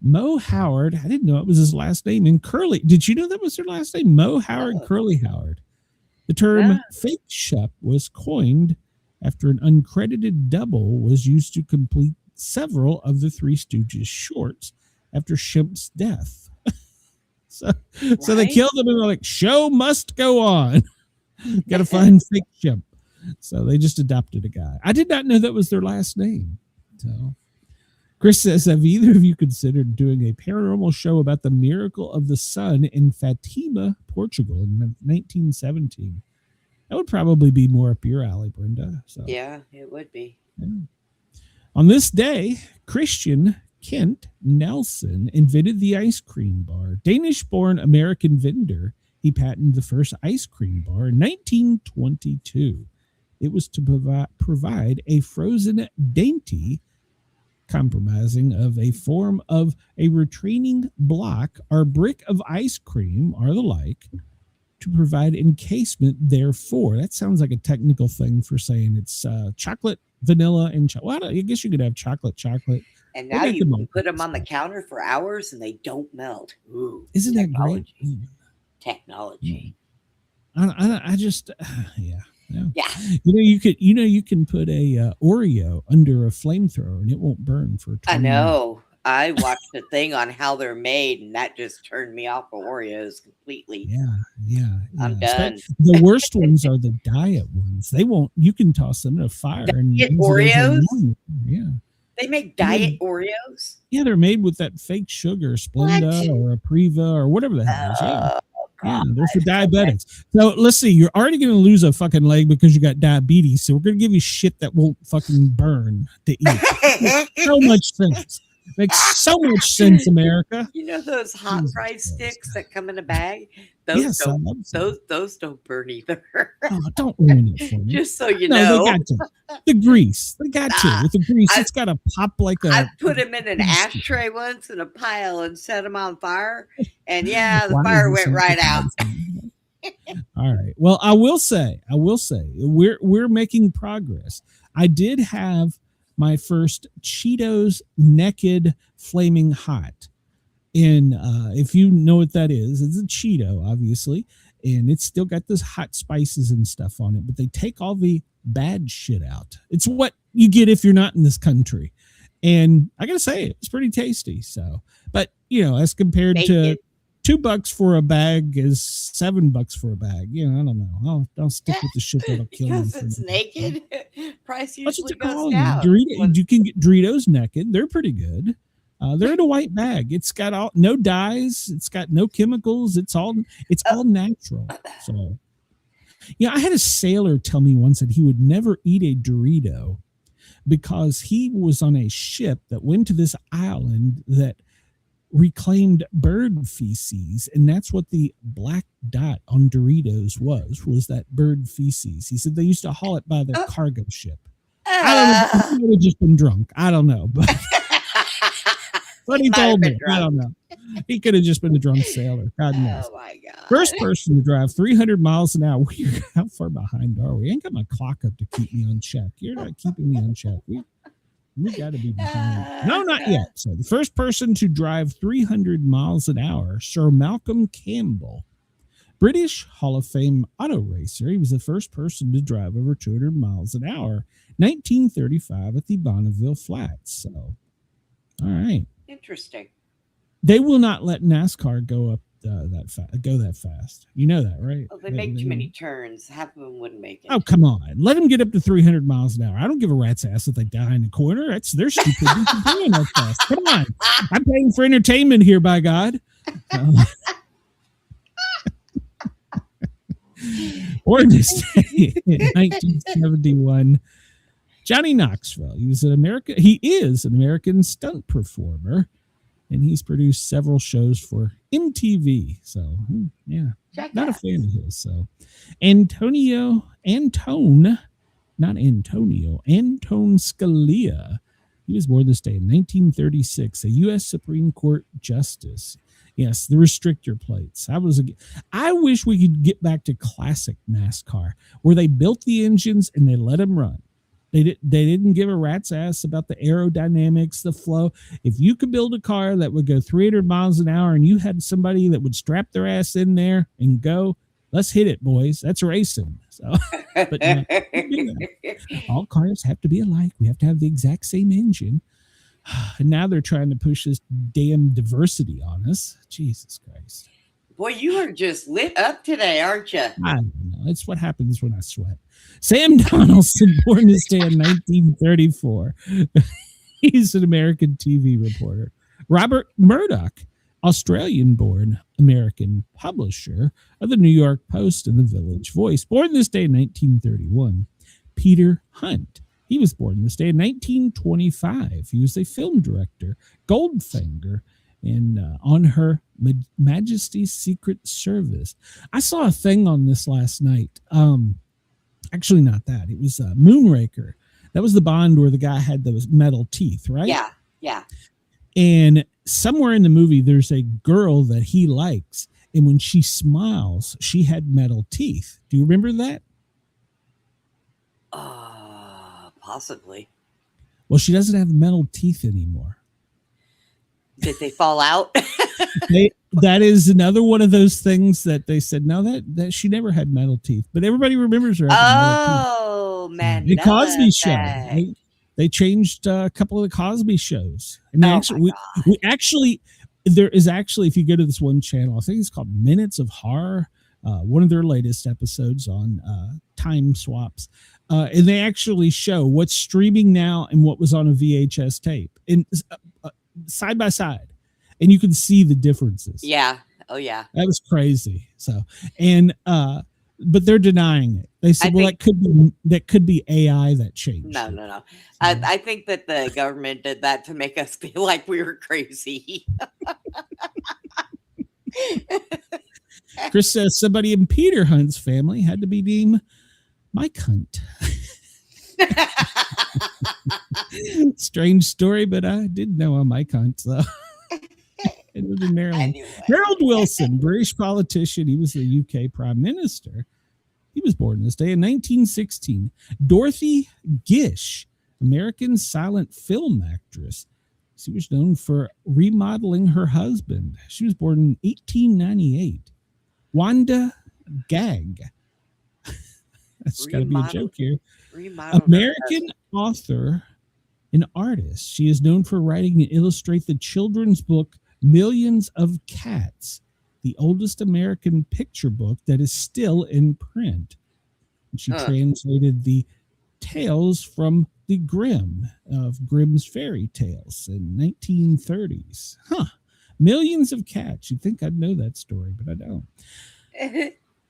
Mo Howard, I didn't know it was his last name. And Curly, did you know that was their last name? Mo Howard, Curly Howard. The term fake Shep was coined after an uncredited double was used to complete several of the Three Stooges shorts after Shemp's death. So they killed him and they're like, show must go on. Got to find fake Shemp. So they just adopted a guy. I did not know that was their last name. So Chris says, have either of you considered doing a paranormal show about the miracle of the sun in Fatima, Portugal in 1917? That would probably be more up your alley, Brenda. So
yeah, it would be.
Yeah. On this day, Christian Kent Nelson invented the ice cream bar. Danish-born American vendor, he patented the first ice cream bar in 1922. It was to provide a frozen dainty compromising of a form of a retaining block or brick of ice cream or the like to provide encasement therefore. That sounds like a technical thing for saying it's chocolate, vanilla, and well, I guess you could have chocolate.
And now you can put them on the counter for hours and they don't melt. Ooh,
isn't that great?
Technology.
I just yeah. You can put a Oreo under a flamethrower and it won't burn for 20
I know.
minutes.
I watched a thing on how they're made, and that just turned me off of Oreos completely.
Yeah.
I'm done.
The worst ones are the diet ones. They won't. You can toss them in a fire and
get Oreos.
Yeah.
They make diet Oreos.
Yeah, they're made with that fake sugar, Splenda or a Priva or whatever the hell it is. Yeah, they're for diabetics. So let's see. You're already going to lose a fucking leg because you got diabetes. So we're going to give you shit that won't fucking burn to eat. So much sense. Makes so much sense, America.
You know those hot fry sticks that come in a bag? Those don't burn either.
Oh, don't ruin it for me.
Just so you know.
They got to. The grease. They got to. With the grease, it's got to pop like a...
I put them in an ashtray once in a pile and set them on fire. And the fire went right out.
All right. Well, I will say, we're making progress. I did have my first Cheetos Naked Flaming Hot. And if you know what that is, it's a Cheeto, obviously. And it's still got those hot spices and stuff on it. But they take all the bad shit out. It's what you get if you're not in this country. And I got to say, it's pretty tasty. So, but, as compared to $2 for a bag is $7 for a bag. I don't know. I'll stick with the shit that'll kill me.
Because it's naked. Price usually goes
down.
down.
You can get Doritos naked. They're pretty good. They're in a white bag. It's got no dyes. It's got no chemicals. It's all natural. So, I had a sailor tell me once that he would never eat a Dorito because he was on a ship that went to this island that reclaimed bird feces, and that's what the black dot on Doritos was that bird feces. He said they used to haul it by the cargo ship. I don't know. He would have just been drunk. I don't know, but he told me. I don't know. He could have just been a drunk sailor. God knows.
Oh my God.
First person to drive 300 miles an hour. How far behind are we? I ain't got my clock up to keep me on check. You're not keeping me on check. We got to be behind. No, not yet. So the first person to drive 300 miles an hour, Sir Malcolm Campbell, British Hall of Fame auto racer. He was the first person to drive over 200 miles an hour, 1935 at the Bonneville Flats. So, all right.
Interesting.
They will not let NASCAR go up that fast. You know that, right?
Well, they make too many turns. Half of them wouldn't make it.
Oh, come on. Let them get up to 300 miles an hour. I don't give a rat's ass if they die in the corner. That's their stupidity for doing that fast. Come on. I'm paying for entertainment here, by God. Ordinance Day in 1971. Johnny Knoxville. He is an American stunt performer, and he's produced several shows for MTV. So, not a fan of his. So, Antone Scalia. He was born this day in 1936, a U.S. Supreme Court justice. Yes, the restrictor plates. I wish we could get back to classic NASCAR, where they built the engines and they let them run. They didn't give a rat's ass about the aerodynamics, the flow. If you could build a car that would go 300 miles an hour and you had somebody that would strap their ass in there and go, let's hit it, boys. That's racing. So, but no, all cars have to be alike. We have to have the exact same engine. And now they're trying to push this damn diversity on us. Jesus Christ.
Boy, you are just lit up today, aren't you?
I don't know. It's what happens when I sweat. Sam Donaldson, born this day in 1934. He's an American TV reporter. Robert Murdoch, Australian-born American publisher of the New York Post and the Village Voice, born this day in 1931. Peter Hunt. He was born this day in 1925. He was a film director. Goldfinger. And on Her Majesty's Secret Service. I saw a thing on this last night. Actually, not that. It was Moonraker. That was the Bond where the guy had those metal teeth, right?
Yeah.
And somewhere in the movie, there's a girl that he likes. And when she smiles, she had metal teeth. Do you remember that?
Possibly.
Well, she doesn't have metal teeth anymore.
Did they fall out?
That is another one of those things that they said, no, that she never had metal teeth. But everybody remembers her.
Oh, man.
The Cosby Show. They changed a couple of the Cosby shows. And we actually, there is actually, if you go to this one channel, I think it's called Minutes of Horror, one of their latest episodes on time swaps. And they actually show what's streaming now and what was on a VHS tape. And side by side, and you can see the differences.
Yeah. Oh yeah.
That was crazy. So, and but they're denying it. They said, that could be AI that changed.
No. So, I think that the government did that to make us feel like we were crazy.
Chris says somebody in Peter Hunt's family had to be named Mike Hunt. Strange story, but I did know a Mike Hunt. So. It was in Maryland. Anyway. Harold Wilson, British politician. He was the UK Prime Minister. He was born this day in 1916. Dorothy Gish, American silent film actress. She was known for remodeling her husband. She was born in 1898. Wanda Gag. That's got to be a joke here. American author and artist. She is known for writing and illustrate the children's book Millions of Cats, the oldest American picture book that is still in print. And she translated the tales from the Grimm of Grimm's fairy tales in 1930s. Millions of Cats. You'd think I'd know that story, but I don't.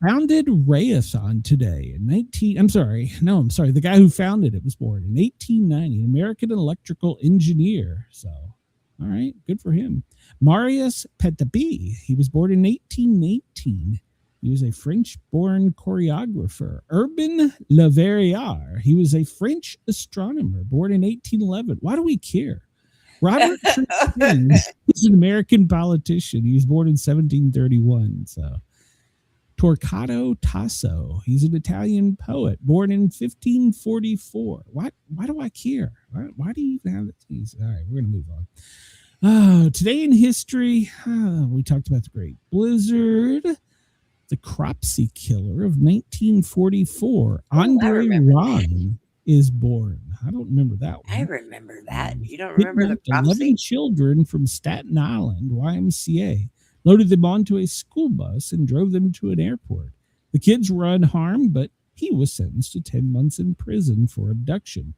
Founded Rayathon today in the guy who founded it was born in 1890, an American electrical engineer. So, all right, good for him. Marius Petabi, he was born in 1818. He was a French-born choreographer. Urbain Le Verrier, he was a French astronomer, born in 1811. Why do we care? Robert Tristan is an American politician. He was born in 1731. So, Torquato Tasso, he's an Italian poet, born in 1544. Why do I care? Why do you even have it? All right, we're going to move on. Today in history, we talked about the Great Blizzard, the Cropsy Killer of 1944. Andre Ryan is born. I don't remember that one.
I remember that. You don't remember the Cropsy?
11 children from Staten Island, YMCA, loaded them onto a school bus and drove them to an airport. The kids were unharmed, but he was sentenced to 10 months in prison for abduction.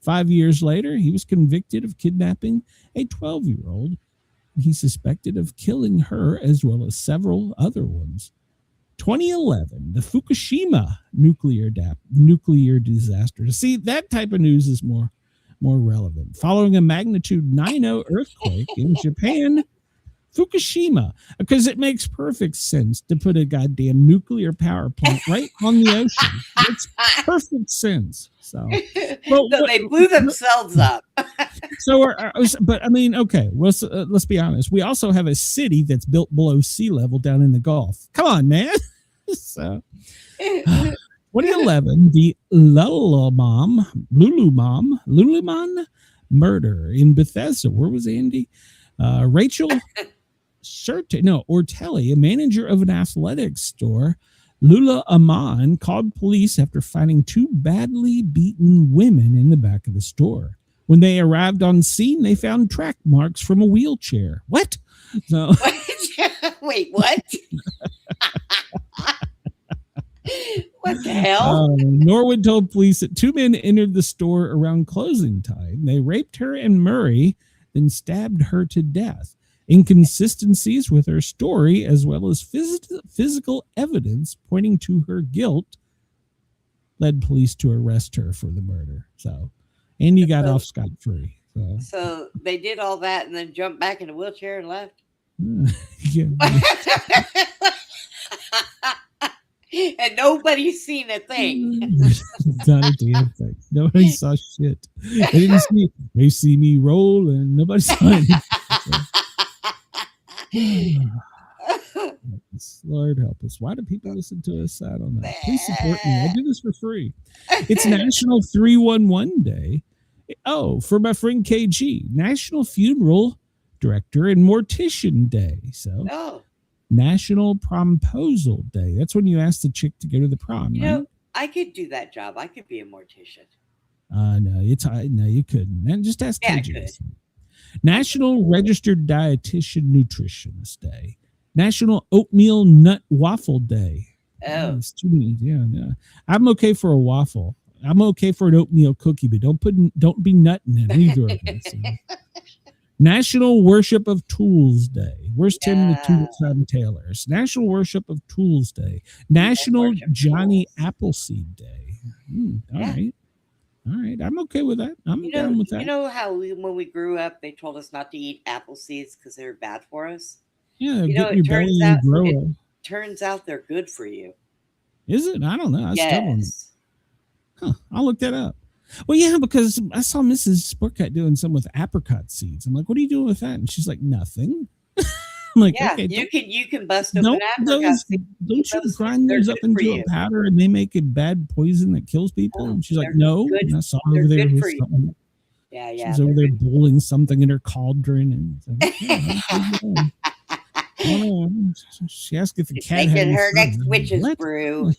5 years later, he was convicted of kidnapping a 12-year-old. He's suspected of killing her as well as several other ones. 2011, the Fukushima nuclear disaster. See, that type of news is more relevant. Following a magnitude 9.0 earthquake in Japan, Fukushima, because it makes perfect sense to put a goddamn nuclear power plant right on the ocean. Makes perfect sense. So
they blew themselves up.
But I mean, okay, let's be honest. We also have a city that's built below sea level down in the Gulf. Come on, man. So 2011, the Lululemon murder in Bethesda. Where was Andy? Rachel Ortelli, a manager of an athletics store, Lula Aman, called police after finding two badly beaten women in the back of the store. When they arrived on scene, they found track marks from a wheelchair. What? So,
wait, what? What the hell?
Norwood told police that two men entered the store around closing time. They raped her in Murray, then stabbed her to death. Inconsistencies with her story, as well as physical evidence pointing to her guilt, led police to arrest her for the murder. So, and you got off scot-free.
So they did all that and then jumped back in a wheelchair and left?
Yeah.
And nobody's seen a thing.
Not a damn thing. Nobody saw shit. They see me roll and nobody saw it. Lord help us. Why do people listen to us? I don't know. Please support me. I do this for free. It's National 311 Day. Oh, for my friend KG. National Funeral Director and Mortician Day. So National Promposal Day. That's when you ask the chick to go to the prom,
you
right?
know, I could do that job. I could be a mortician.
No, you couldn't. And just ask KG. National Registered Dietitian Nutritionist Day. National Oatmeal Nut Waffle Day.
Oh,
it's too many. Yeah. I'm okay for a waffle. I'm okay for an oatmeal cookie, but don't be nutting in either of them. So. National Worship of Tools Day. Where's Tim the Tool Tailors? National Worship of Tools Day. National Johnny Appleseed Day. All right. I'm okay with that. I'm down with that.
You know how when we grew up, they told us not to eat apple seeds because they were bad for us?
Yeah,
it turns out they're good for you.
Is it? I don't know.
Yes.
I'll look that up. Well, yeah, because I saw Mrs. Sportcat doing some with apricot seeds. I'm like, what are you doing with that? And she's like, nothing. I'm like, okay,
you can bust open apricot seeds.
Don't you grind those up into a powder and they make a bad poison that kills people? And she's like, no. And I saw her over there with something.
Yeah.
She's over there boiling something in her cauldron. And she asked if the cat had
her next witch's brew.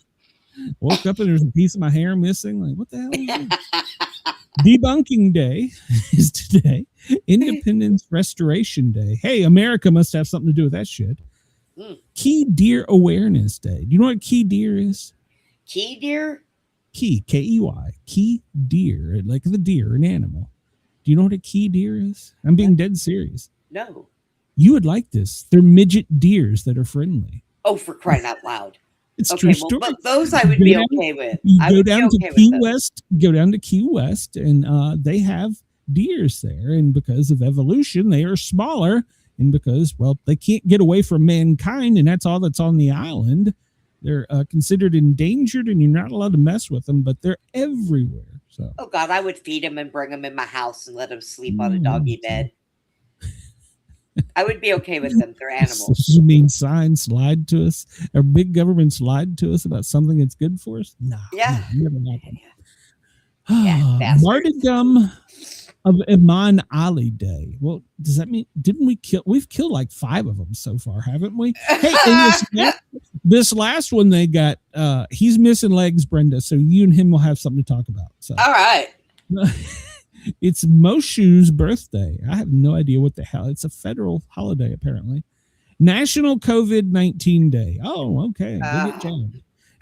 Woke up and there's a piece of my hair missing. Like, what the hell is that? Debunking Day is today. Independence Restoration Day. Hey, America must have something to do with that shit. Key Deer Awareness Day. Do you know what key deer is?
Key deer?
Key, K-E-Y. Key deer, like the deer, an animal. Do you know what a key deer is? I'm being dead serious.
No.
You would like this. They're midget deers that are friendly.
Oh, for crying out loud.
It's true story.
But those I would be okay with.
Go down to Key West, and they have deers there. And because of evolution, they are smaller. And because, well, they can't get away from mankind, and that's all that's on the island. They're considered endangered, and you're not allowed to mess with them, but they're everywhere. So,
oh, God, I would feed them and bring them in my house and let them sleep on a doggy bed. I would be okay with them. They're animals.
You mean science lied to us? Or big governments lied to us about something that's good for us? No.
Yeah.
Never happened. Martyrdom of Iman Ali Day. Well, does that mean we've killed like 5 of them so far, haven't we? Hey, this last one they got, he's missing legs, Brenda. So you and him will have something to talk about. So.
All right.
It's Moshu's birthday. I have no idea what the hell. It's a federal holiday, apparently. National COVID-19 Day. Oh, okay. Good job.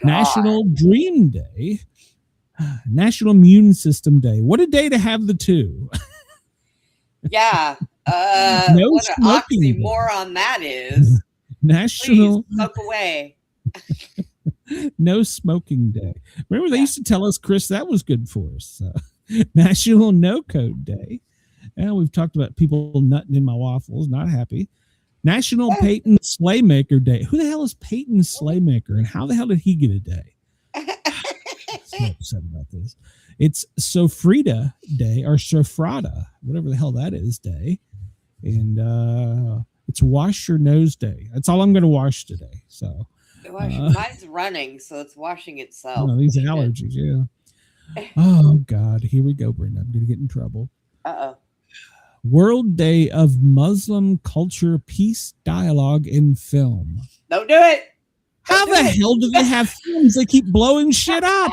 National Dream Day. National Immune System Day. What a day to have the two.
Yeah.
No
what an oxymoron that is.
National.
Please, smoke away.
No Smoking Day. Remember, they used to tell us, Chris, that was good for us. National No Code Day. And we've talked about people nutting in my waffles. Not happy. National Peyton Slaymaker Day. Who the hell is Peyton Slaymaker, and how the hell did he get a day? So upset about this. It's Sofrita Day, or Sofrata, whatever the hell that is, day. And it's Wash Your Nose Day. That's all I'm going to wash today. So
Mine's running, so it's washing itself.
Oh, these allergies, yeah. Oh, God. Here we go, Brenda. I'm going to get in trouble.
Uh-oh.
World Day of Muslim Culture, Peace, Dialogue, in Film.
Don't do it.
How the hell do they have films? They keep blowing shit up.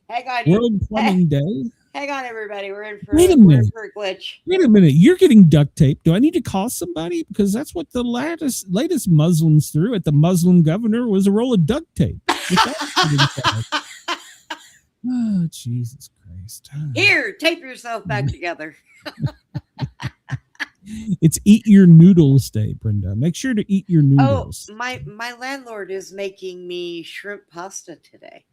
Hang on.
World Plumbing Day.
Hang on, everybody. We're in for a glitch.
Wait a minute. You're getting duct tape. Do I need to call somebody? Because that's what the latest Muslims threw at the Muslim governor was a roll of duct tape. Oh, Jesus Christ.
Here, tape yourself back together.
It's Eat Your Noodles Day, Brenda. Make sure to eat your noodles.
Oh, my landlord is making me shrimp pasta today.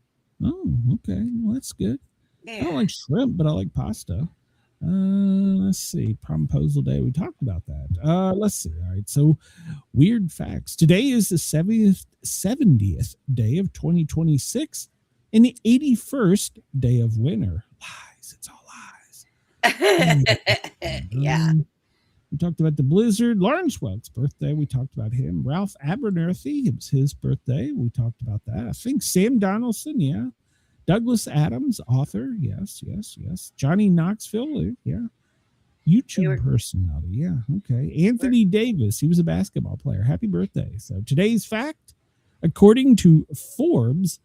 Oh, okay. Well, that's good.
Yeah.
I don't like shrimp, but I like pasta. Let's see. Promposal Day. We talked about that. Let's see. All right. So, weird facts. Today is the 70th day of 2026 and the 81st day of winter. Lies. It's all lies.
Yeah.
We talked about the blizzard. Lawrence Welk's birthday. We talked about him. Ralph Abernathy. It was his birthday. We talked about that. I think Sam Donaldson. Yeah. Douglas Adams, author. Yes. Johnny Knoxville. Yeah. YouTube personality. Yeah. Okay. Anthony Davis. He was a basketball player. Happy birthday. So today's fact, according to Forbes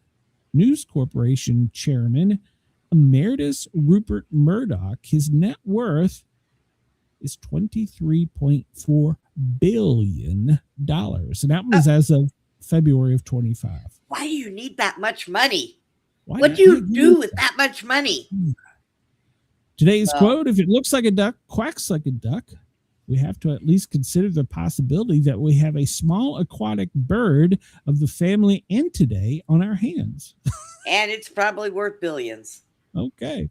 News Corporation chairman Emeritus Rupert Murdoch, his net worth is $23.4 billion. And that was as of February of 25.
Why do you need that much money?
Why
what do you do with that much money?
Today's quote, if it looks like a duck, quacks like a duck, we have to at least consider the possibility that we have a small aquatic bird of the family Entidae on our hands.
And it's probably worth billions.
Okay.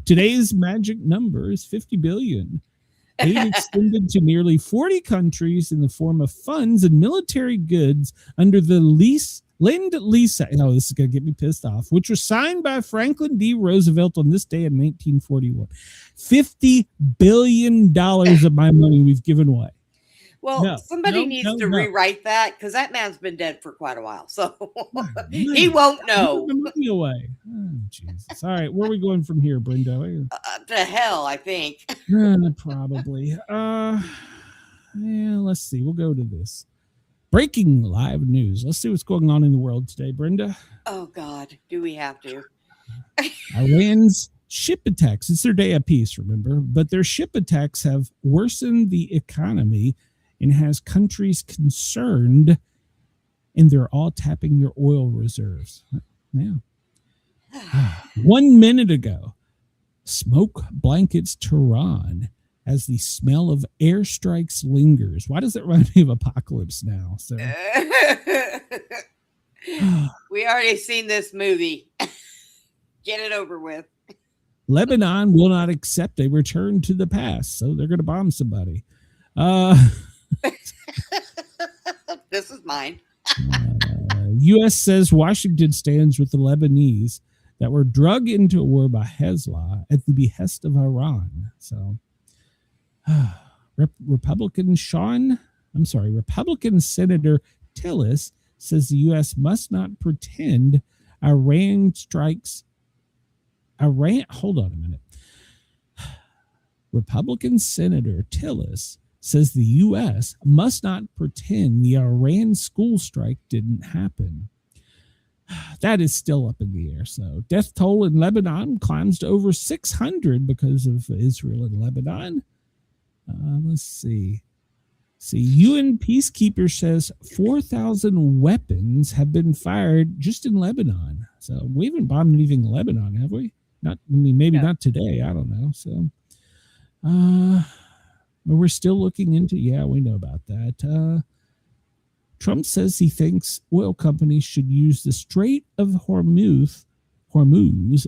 Today's magic number is 50 billion. Aid extended to nearly 40 countries in the form of funds and military goods under the Lend-Lease Act. Oh, this is going to get me pissed off, which was signed by Franklin D. Roosevelt on this day in 1941. $50 billion of my money we've given away.
Well, somebody needs to rewrite that because that man's been dead for quite a while. So he won't know.
Money away. Oh, Jesus. All right. Where are we going from here, Brenda?
To hell, I think.
Probably. Yeah, let's see. We'll go to this. Breaking live news. Let's see what's going on in the world today, Brenda.
Oh, God. Do we have to?
Iran's ship attacks. It's their day of peace, remember? But their ship attacks have worsened the economy and has countries concerned, and they're all tapping their oil reserves. Yeah. 1 minute ago, smoke blankets Tehran as the smell of airstrikes lingers. Why does that remind me of Apocalypse Now? So
we already seen this movie. Get it over with.
Lebanon will not accept a return to the past, so they're going to bomb somebody.
This is mine.
U.S. says Washington stands with the Lebanese that were drug into a war by Hezbollah at the behest of Iran. So, Republican Senator Tillis says the U.S. must not pretend Iran strikes. Hold on a minute. Republican Senator Tillis says the U.S. must not pretend the Iran school strike didn't happen. That is still up in the air. So death toll in Lebanon climbs to over 600 because of Israel and Lebanon. Let's see. UN peacekeeper says 4,000 weapons have been fired just in Lebanon. So we haven't bombed anything in Lebanon, have we? Maybe not today. I don't know. So, but we're still looking into. Yeah, we know about that. Trump says he thinks oil companies should use the Strait of Hormuz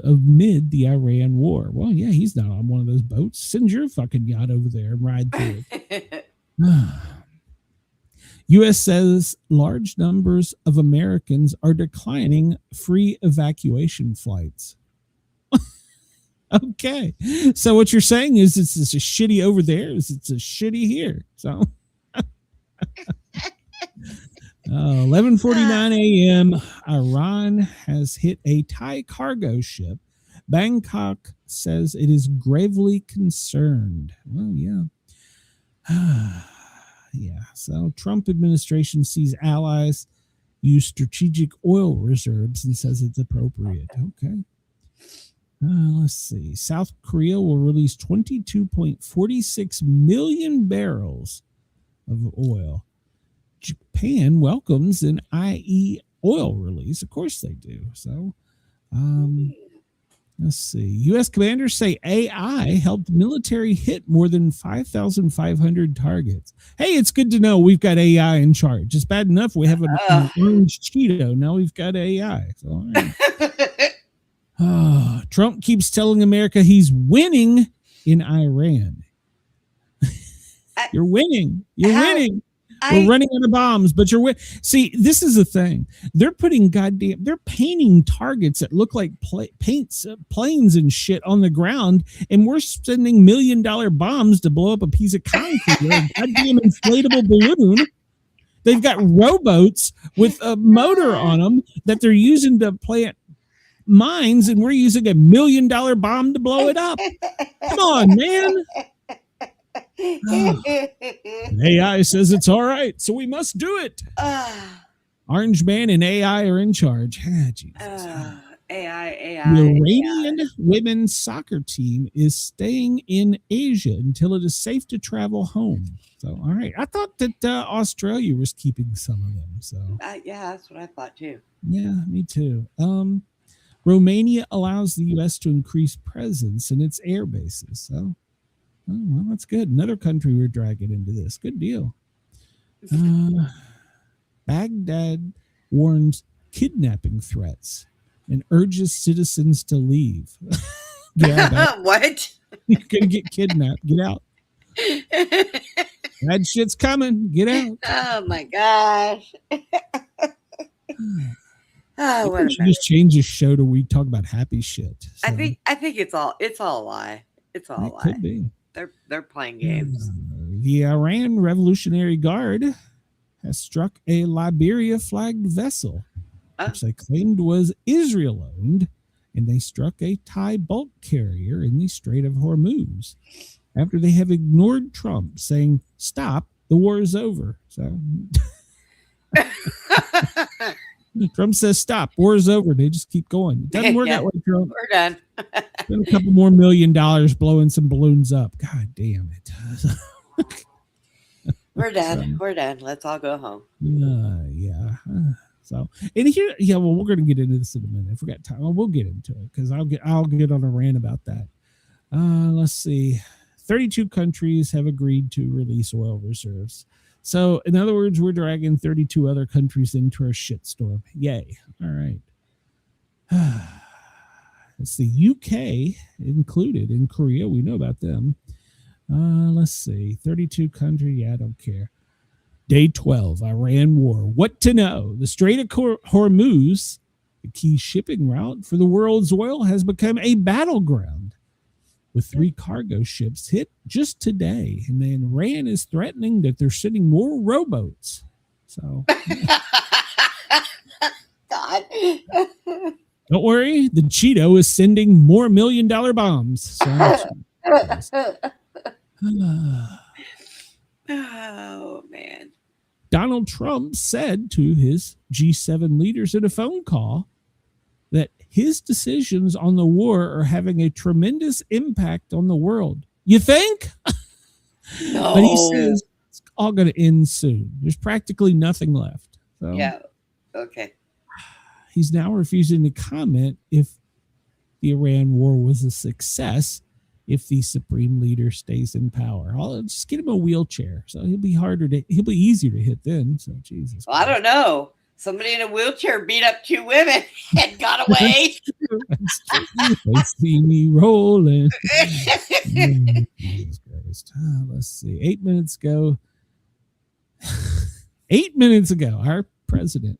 amid the Iran war. Well, yeah, he's not on one of those boats. Send your fucking yacht over there and ride through it. U.S. says large numbers of Americans are declining free evacuation flights. Okay. So what you're saying is it's a shitty over there, it's a shitty here. So 11:49 a.m. Iran has hit a Thai cargo ship. Bangkok says it is gravely concerned. Well, yeah. Yeah. So Trump administration sees allies use strategic oil reserves and says it's appropriate. Okay. Let's see. South Korea will release 22.46 million barrels of oil. Japan welcomes an IE oil release. Of course they do. So, let's see. U.S. commanders say AI helped military hit more than 5,500 targets. Hey, it's good to know we've got AI in charge. It's bad enough we have an orange Cheeto. Now we've got AI. So, all right. Trump keeps telling America he's winning in Iran. You're winning. You're winning. We're running out of bombs, but you're winning. See, this is the thing. They're painting targets that look like planes and shit on the ground, and we're sending $1 million bombs to blow up a piece of concrete or a goddamn inflatable balloon. They've got rowboats with a motor on them that they're using to plant mines, and we're using $1 million bomb to blow it up. Come on, man. AI says it's all right, so we must do it. Orange Man and AI are in charge. Jesus.
AI.
The Iranian women's soccer team is staying in Asia until it is safe to travel home. So, all right. I thought that Australia was keeping some of them. So,
yeah, that's what I thought too.
Yeah, me too. Romania allows the U.S. to increase presence in its air bases. So, well, that's good. Another country we're dragging into this. Good deal. Baghdad warns kidnapping threats and urges citizens to leave.
What?
You're going to get kidnapped. Get out. Bad shit's coming. Get out.
Oh, my gosh.
We should just change the show to we talk about happy shit. So.
I think it's all a lie. It's all a lie.
Could be.
They're playing games.
The Iran Revolutionary Guard has struck a Liberia flagged vessel, which they claimed was Israel owned, and they struck a Thai bulk carrier in the Strait of Hormuz after they have ignored Trump saying, "Stop, the war is over." So Trump says, "Stop, war is over." They just keep going. It doesn't work that way, Trump.
We're done.
Spend a couple more $1 million blowing some balloons up. God damn it.
We're done. We're done. Let's all go home.
Yeah. So, and here, yeah, well, we're going to get into this in a minute. If we got time, we'll get into it because I'll get on a rant about that. Let's see. 32 countries have agreed to release oil reserves. So, in other words, we're dragging 32 other countries into our shitstorm. Yay. All right. It's the UK included in Korea. We know about them. Let's see. 32 countries. Yeah, I don't care. Day 12, Iran war. What to know? The Strait of Hormuz, the key shipping route for the world's oil, has become a battleground with 3 cargo ships hit just today. And then Iran is threatening that they're sending more rowboats. So,
God.
Don't worry, the Cheeto is sending more $1 million bombs. So,
oh, man.
Donald Trump said to his G7 leaders in a phone call that his decisions on the war are having a tremendous impact on the world. You think?
No.
But he says it's all going to end soon. There's practically nothing left. So
yeah. Okay.
He's now refusing to comment if the Iran war was a success if the supreme leader stays in power. I'll just get him a wheelchair. So he'll be easier to hit then. So Jesus.
Well, I don't know. Somebody in a wheelchair beat up 2 women and got away.
They see me rolling. Jesus Christ. Let's see. 8 minutes ago. 8 minutes ago, our president.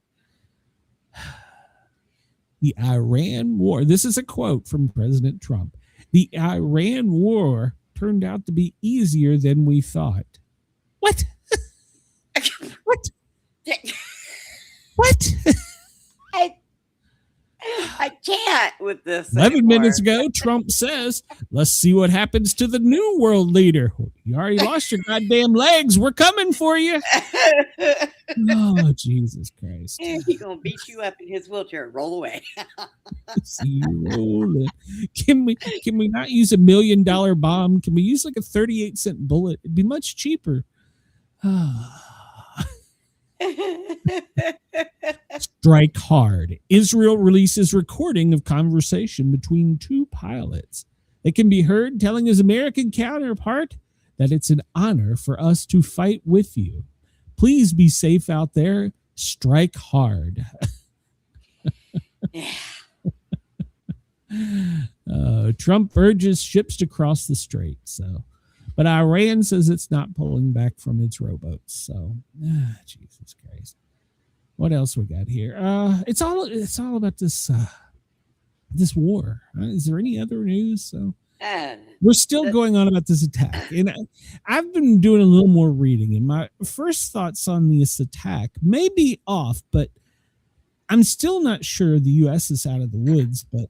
The Iran war. This is a quote from President Trump. The Iran war turned out to be easier than we thought. What? What? What?
I can't with this.
11
anymore.
minutes ago, Trump says, let's see what happens to the new world leader. You already lost your goddamn legs. We're coming for you. Oh, Jesus Christ.
He's going to beat you up in his wheelchair and roll away.
See you rolling. Can we not use $1 million bomb? Can we use like a 38-cent bullet? It'd be much cheaper. Strike hard. Israel releases recording of conversation between two pilots. It can be heard telling his American counterpart that it's an honor for us to fight with you. Please be safe out there. Strike hard. Trump urges ships to cross the strait. But Iran says it's not pulling back from its rowboats. So, Jesus Christ. What else we got here? It's all about this war. Is there any other news? So we're still going on about this attack, and I've been doing a little more reading. And my first thoughts on this attack may be off, but I'm still not sure the U.S. is out of the woods. But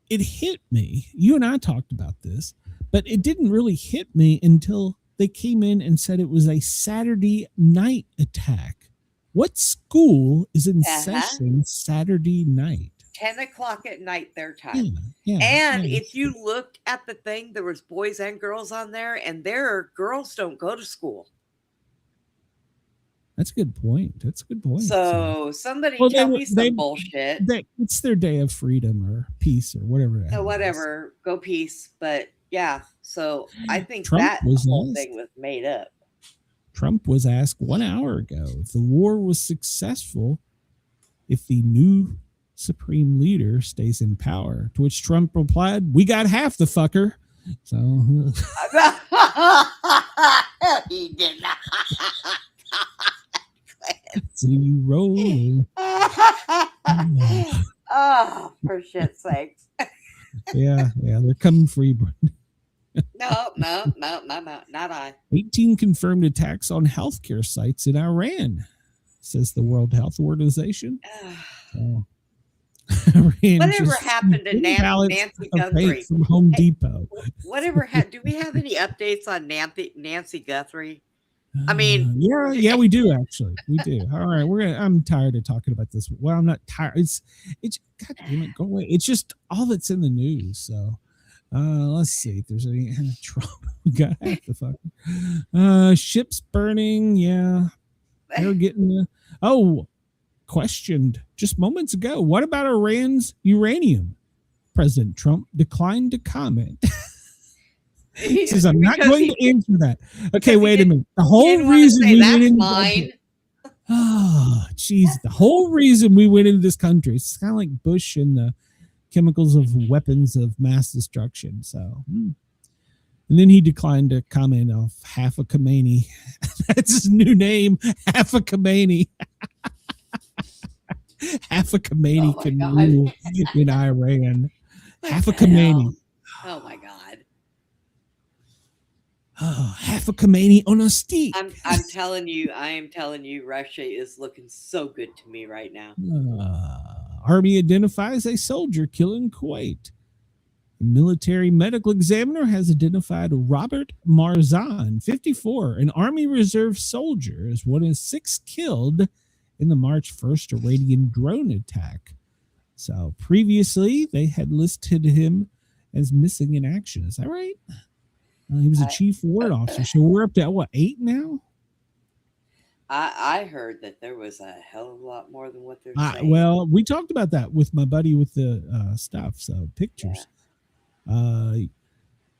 it hit me. You and I talked about this, but it didn't really hit me until they came in and said it was a Saturday night attack. What school is in session Saturday night?
10 o'clock at night their time. If you looked at the thing, there was boys and girls on there, and girls don't go to school.
That's a good point.
So somebody tell me some bullshit.
It's their day of freedom or peace or whatever.
Whatever. Go peace. But yeah, so I think
Trump
that whole thing was made up.
Trump was asked 1 hour ago if the war was successful if the new supreme leader stays in power, to which Trump replied, "We got half the fucker." So
he did not.
See you rolling.
Oh, for shit's sakes.
Yeah, they're coming for you, Brenda.
No, not I.
18 confirmed attacks on healthcare sites in Iran, says the World Health Organization.
Whatever happened to Nancy Guthrie
from Home Depot?
Whatever do we have any updates on Nancy Guthrie? I mean,
yeah, we do actually. We do. All right, I'm tired of talking about this. Well, I'm not tired. It's God damn it, go away. It's just all that's in the news. So let's see if there's any Trump. We got half the fucking ships burning. Yeah, they're getting questioned just moments ago. What about Iran's uranium? President Trump declined to comment. He says, I'm not going to answer that. Okay, wait a minute. The whole reason we went into mine. Oh, jeez. The whole reason we went into this country, it's kind of like Bush and the chemicals of weapons of mass destruction. So, and then he declined to comment on half a Khomeini. That's his new name, half a Khomeini. Half a Khomeini can rule in Iran. Half a Khomeini.
Oh my God.
Oh, half a Khomeini on a stick.
I am telling you, Russia is looking so good to me right now.
Army identifies a soldier killed in Kuwait. A military medical examiner has identified Robert Marzan, 54, an Army Reserve soldier, as one of 6 killed in the March 1st Iranian drone attack. So previously, they had listed him as missing in action. Is that right? He was a chief warrant officer. So we're up to, 8 now?
I heard that there was a hell of a lot more than what they're saying.
Well, we talked about that with my buddy with the stuff, so pictures. Yeah.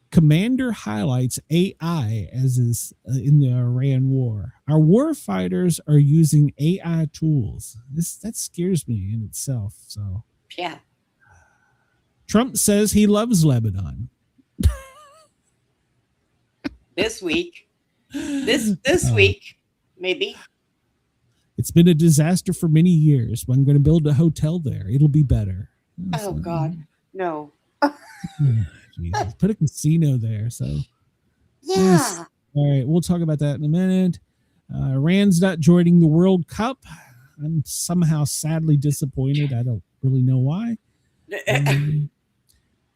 Commander highlights AI as is in the Iran war. Our war fighters are using AI tools. That scares me in itself. So
yeah.
Trump says he loves Lebanon.
This week, this week, maybe.
It's been a disaster for many years. But I'm going to build a hotel there. It'll be better.
Oh God, no.
Jesus. Put a casino there. So
yeah.
Yes. All right, we'll talk about that in a minute. Iran's not joining the World Cup. I'm somehow sadly disappointed. I don't really know why.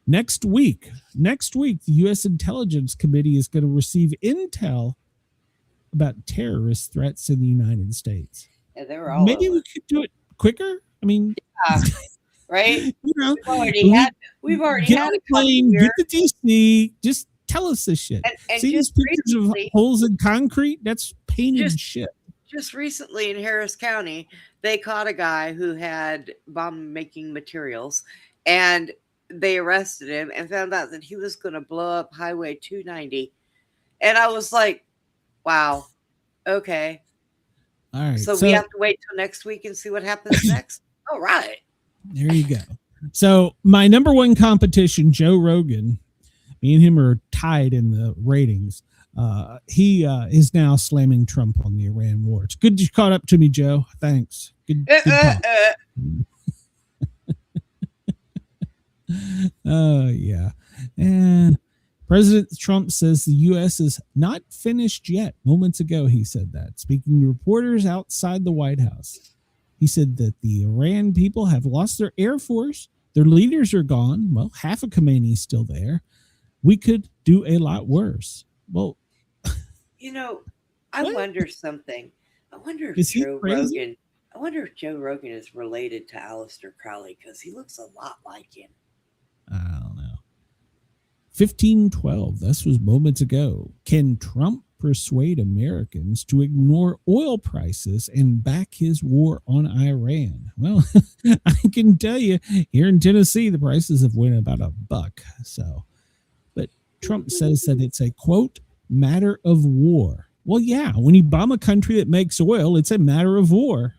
Next week, the U.S. Intelligence Committee is going to receive intel about terrorist threats in the United States.
Yeah, they were all
Maybe
over.
we could do it quicker. I mean,
right?
you know,
We've already
get
had
on
a
the plane,
couple
get the DC, just tell us this shit.
And
See these
just
pictures
recently-
of holes in concrete? That's painted shit.
Just recently in Harris County, they caught a guy who had bomb-making materials, and they arrested him and found out that he was going to blow up Highway 290. And I was like, wow, okay.
All right.
So we have to wait till next week and see what happens next? All right.
There you go. So my number one competition, Joe Rogan, me and him are tied in the ratings. He is now slamming Trump on the Iran war. It's good you caught up to me, Joe. Thanks. Good talk. Yeah. And President Trump says the U.S. is not finished yet. Moments ago, he said that, speaking to reporters outside the White House. He said that the Iran people have lost their air force. Their leaders are gone. Well, half of Khomeini's still there. We could do a lot worse. Well,
I wonder something. I wonder if Joe Rogan is related to Aleister Crowley, because he looks a lot like him.
I don't know. 1512. This was moments ago. Can Trump persuade Americans to ignore oil prices and back his war on Iran? Well, I can tell you, here in Tennessee, the prices have went about $1. So, but Trump says that it's a quote matter of war. Well, yeah, when you bomb a country that makes oil, it's a matter of war.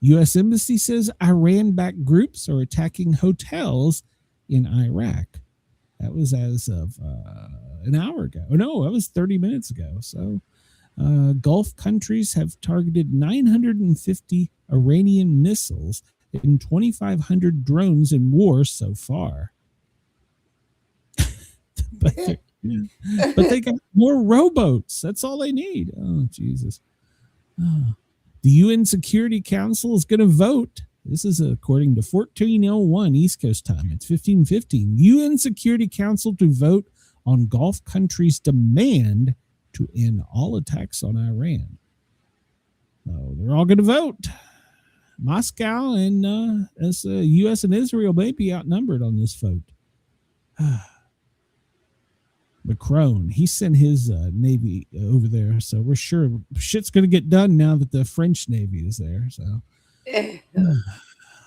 U.S. Embassy says Iran-backed groups are attacking hotels in Iraq. That was as of an hour ago. Oh, no, that was 30 minutes ago. So Gulf countries have targeted 950 Iranian missiles and 2,500 drones in war so far. but they got more rowboats. That's all they need. Oh, Jesus. Oh. The UN Security Council is going to vote. This is according to 1401 East Coast time. It's 15:15. UN Security Council to vote on Gulf countries' demand to end all attacks on Iran. So they're all going to vote. Moscow and U.S. and Israel may be outnumbered on this vote. Macron, he sent his Navy over there, so we're sure shit's going to get done now that the French Navy is there. So,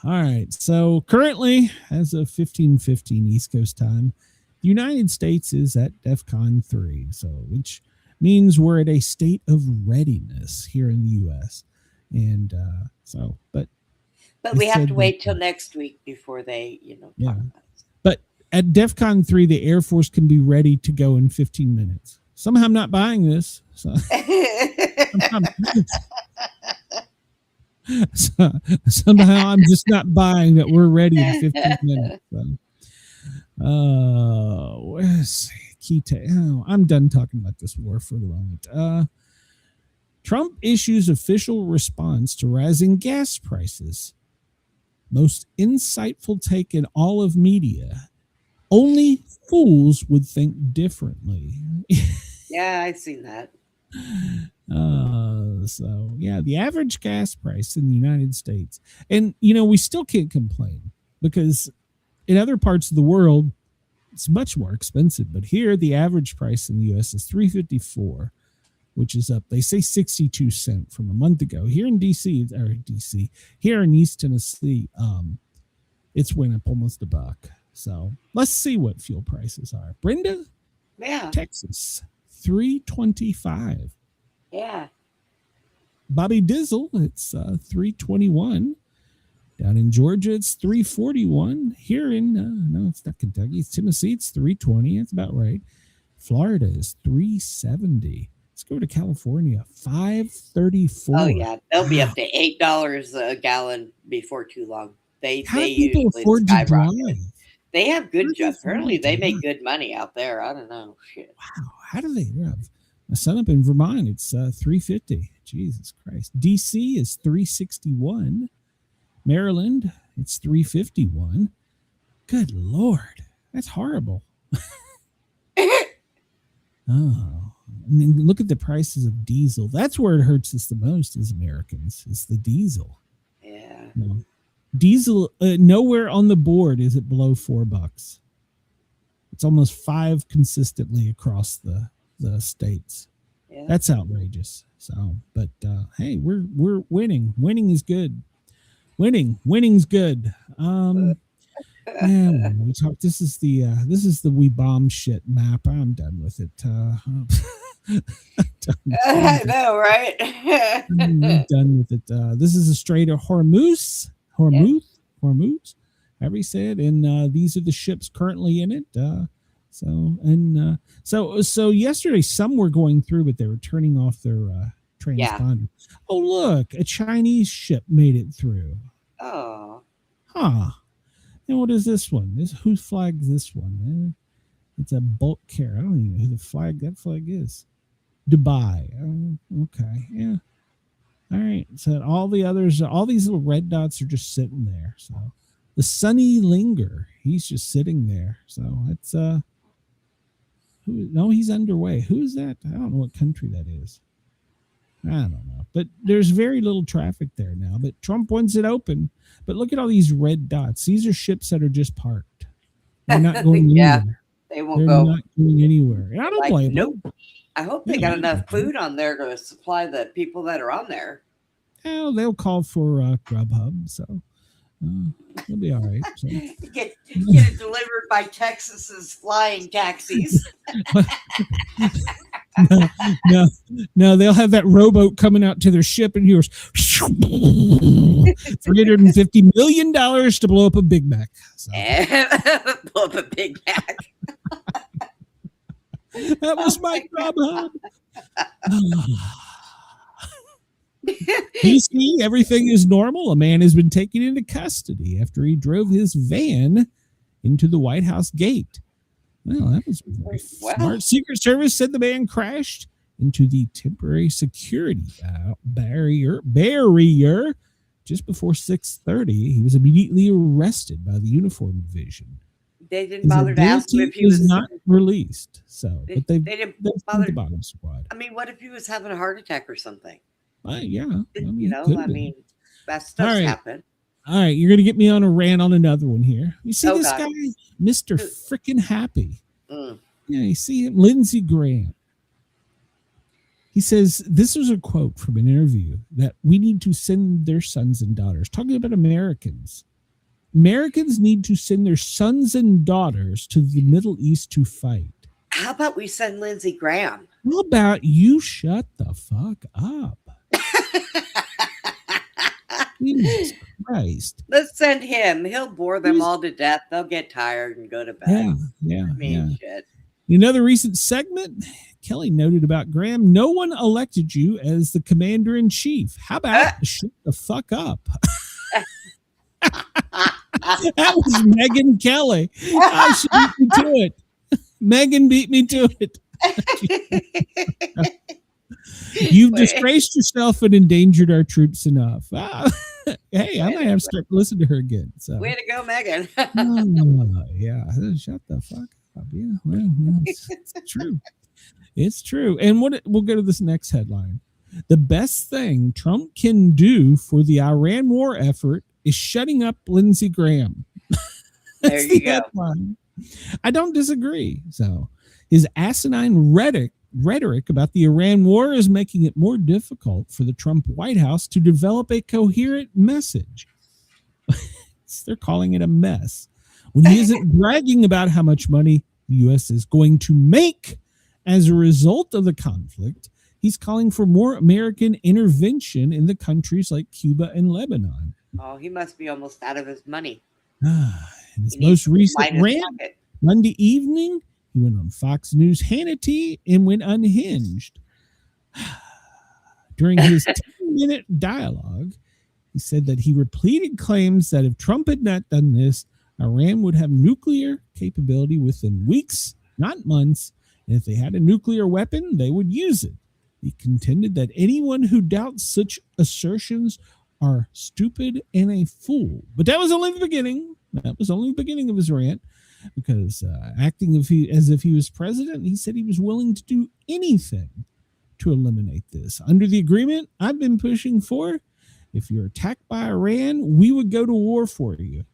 all right. So currently, as of 15:15 East Coast time, the United States is at DEFCON 3, so which means we're at a state of readiness here in the U.S. And but
we have to wait till next week before they, talk about it.
But at DEFCON 3, the Air Force can be ready to go in 15 minutes. Somehow I'm not buying this. So, somehow I'm just not buying that we're ready in 15 minutes. Where's I'm done talking about this war for the moment. Trump issues official response to rising gas prices. Most insightful take in all of media. Only fools would think differently.
Yeah, I've seen that.
The average gas price in the United States, and we still can't complain because in other parts of the world it's much more expensive. But here, the average price in the U.S. is $3.54, which is up. They say 62 cents from a month ago. Here in here in East Tennessee, it's went up almost $1. So let's see what fuel prices are. Brenda,
yeah,
Texas, $3.25.
Yeah.
Bobby Dizzle, it's $3.21. Down in Georgia, it's $3.41. Here in no, it's not Kentucky, it's Tennessee, it's $3.20. That's about right. Florida is $3.70. Let's go to California, $5.34.
Oh yeah, they'll be up to $8 a gallon before too long. They
people
usually
afford to drive?
They have good jobs. Apparently, they make good money out there. I don't know. Shit.
Wow, how do they drive? My son up in Vermont, it's $3.50. Jesus Christ. DC is 361. Maryland, it's 351. Good Lord. That's horrible. Oh, I mean, look at the prices of diesel. That's where it hurts us the most as Americans, is the diesel.
Yeah.
No. Diesel, nowhere on the board is it below $4. It's almost $5 consistently across the states.
Yeah.
That's outrageous. So, but hey, we're winning. Winning is good. Winning's good. Yeah, we talk. This is the we bomb shit map. I'm done with it.
I know, right?
I'm done with it. This is a Strait of Hormuz, however you say it, and these are the ships currently in it. So yesterday some were going through, but they were turning off their transponder. Yeah. Oh, look, a Chinese ship made it through.
Oh,
huh. And what is this one? Whose flag is this one? It's a bulk carrier. I don't even know who that flag is. Dubai. Okay. Yeah. All right. So all the others, all these little red dots are just sitting there. So the Sunny Linger, he's just sitting there. So it's no, he's underway. Who is that? I don't know what country that is. I don't know. But there's very little traffic there now. But Trump wants it open. But look at all these red dots. These are ships that are just parked. They're not going anywhere.
They won't go.
They're not going anywhere. And I don't blame them.
I hope they got enough food on there to supply the people that are on there.
Well, they'll call for Grubhub, so they'll be all right. So.
Get it delivered by Texas's flying taxis.
No, they'll have that rowboat coming out to their ship and yours. $350 million to blow up a Big Mac. So.
Blow up a Big Mac.
That was my Grubhub. DC, everything is normal. A man has been taken into custody after he drove his van into the White House gate. Well, that was very smart. Secret Service said the man crashed into the temporary security barrier just before 6:30. He was immediately arrested by the uniform division.
They didn't bother to ask him if he was
not released. So,
they
but they
didn't bother.
The bottom squad.
I mean, what if he was having a heart attack or something?
Yeah,
that stuff's happened.
All right, you're going to get me on a rant on another one here. You see this guy, Mr. Frickin' Happy. Yeah, you see him, Lindsey Graham. He says, this was a quote from an interview, that we need to send their sons and daughters, talking about Americans. Americans need to send their sons and daughters to the Middle East to fight.
How about we send Lindsey Graham?
How about you shut the fuck up? Jesus Christ.
Let's send him. He'll bore them all to death. They'll get tired and go to bed.
Shit. In another recent segment, Kelly noted about Graham, no one elected you as the commander-in-chief. How about shut the fuck up? That was Megyn Kelly. She beat me to it. Megyn beat me to it. You've disgraced yourself and endangered our troops enough. Hey, I might have to start to listen to her again. So.
Way to go, Megyn.
Yeah, shut the fuck up. Yeah, well, it's true. It's true. And we'll go to this next headline. The best thing Trump can do for the Iran war effort is shutting up Lindsey Graham.
There you go.
Headline. I don't disagree. So his asinine rhetoric about the Iran war is making it more difficult for the Trump White House to develop a coherent message. They're calling it a mess. When he isn't bragging about how much money the U.S. is going to make as a result of the conflict, he's calling for more American intervention in the countries like Cuba and Lebanon.
Oh, he must be almost out of his money.
In his most recent rant, Monday evening, he went on Fox News Hannity and went unhinged. During his 10-minute dialogue, he said that he repeated claims that if Trump had not done this, Iran would have nuclear capability within weeks, not months. And if they had a nuclear weapon, they would use it. He contended that anyone who doubts such assertions are stupid and a fool. But that was only the beginning. That was only the beginning of his rant, because acting as if he was president, he said he was willing to do anything to eliminate this. Under the agreement I've been pushing for, if you're attacked by Iran, we would go to war for you.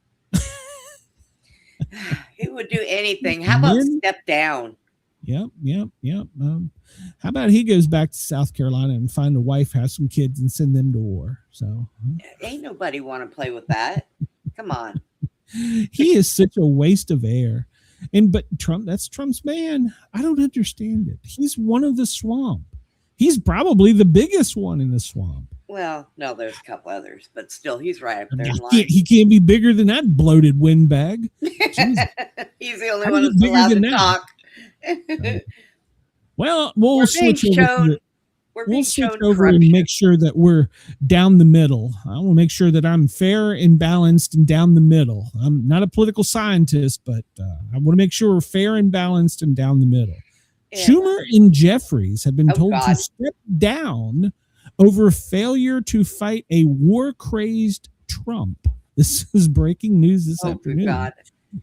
He would do anything. How about step down?
Yep. How about he goes back to South Carolina and find a wife, have some kids, and send them to war? So
ain't nobody want to play with that. Come on.
He is such a waste of air. But Trump, that's Trump's man. I don't understand it. He's one of the swamp. He's probably the biggest one in the swamp.
Well, no, there's a couple others, but still, he's right up there in line.
He can't be bigger than that bloated windbag.
He's the only one who's allowed to talk.
Well, we'll switch over.
We'll
switch over and make sure that we're down the middle. I will make sure that I'm fair and balanced and down the middle. I'm not a political scientist, but I want to make sure we're fair and balanced and down the middle. Yeah. Schumer and Jeffries have been told to step down over failure to fight a war-crazed Trump. This is breaking news this afternoon. God.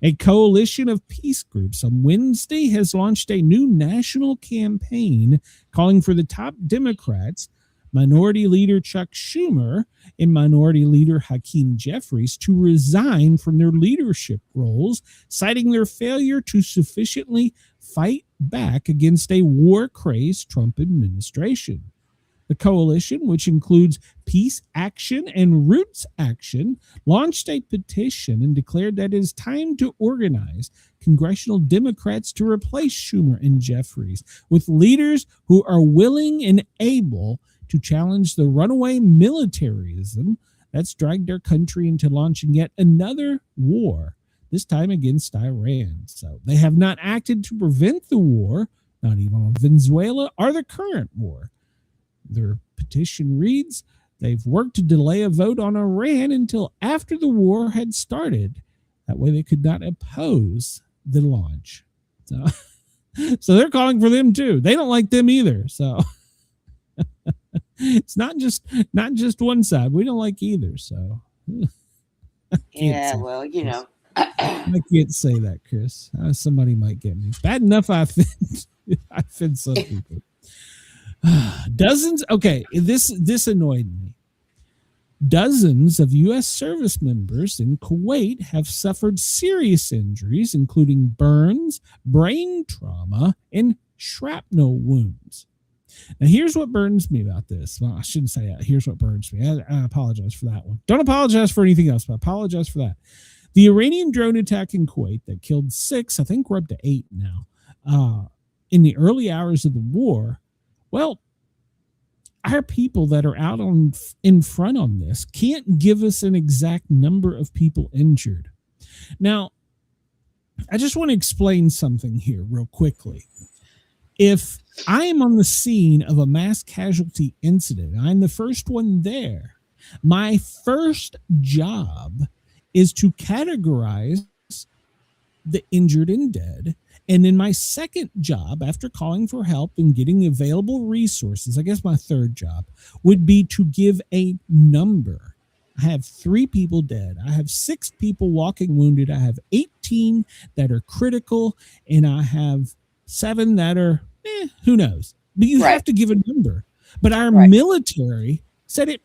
A coalition of peace groups on Wednesday has launched a new national campaign calling for the top Democrats, Minority Leader Chuck Schumer and Minority Leader Hakeem Jeffries, to resign from their leadership roles, citing their failure to sufficiently fight back against a war-crazed Trump administration. The coalition, which includes Peace Action and Roots Action, launched a petition and declared that it is time to organize congressional Democrats to replace Schumer and Jeffries with leaders who are willing and able to challenge the runaway militarism that's dragged our country into launching yet another war, this time against Iran. So they have not acted to prevent the war, not even on Venezuela or the current war. Their petition reads, they've worked to delay a vote on Iran until after the war had started. That way they could not oppose the launch. So they're calling for them too. They don't like them either. So it's not just one side. We don't like either. So
yeah, well, you know.
I can't say that, Chris. Somebody might get me. Bad enough I offend some people. Dozens. Okay, this annoyed me. Dozens of U.S. service members in Kuwait have suffered serious injuries, including burns, brain trauma, and shrapnel wounds. Now, here's what burns me about this. Well, I shouldn't say that. Here's what burns me. I apologize for that one. Don't apologize for anything else, but I apologize for that. The Iranian drone attack in Kuwait that killed 6, I think we're up to 8 now, in the early hours of the war. Well, our people that are out in front on this can't give us an exact number of people injured. Now, I just want to explain something here real quickly. If I am on the scene of a mass casualty incident, I'm the first one there, my first job is to categorize the injured and dead. And then my second job, after calling for help and getting available resources, I guess my third job would be to give a number. I have 3 people dead. I have 6 people walking wounded. I have 18 that are critical, and I have 7 that are, who knows? But you have to give a number. But our military said it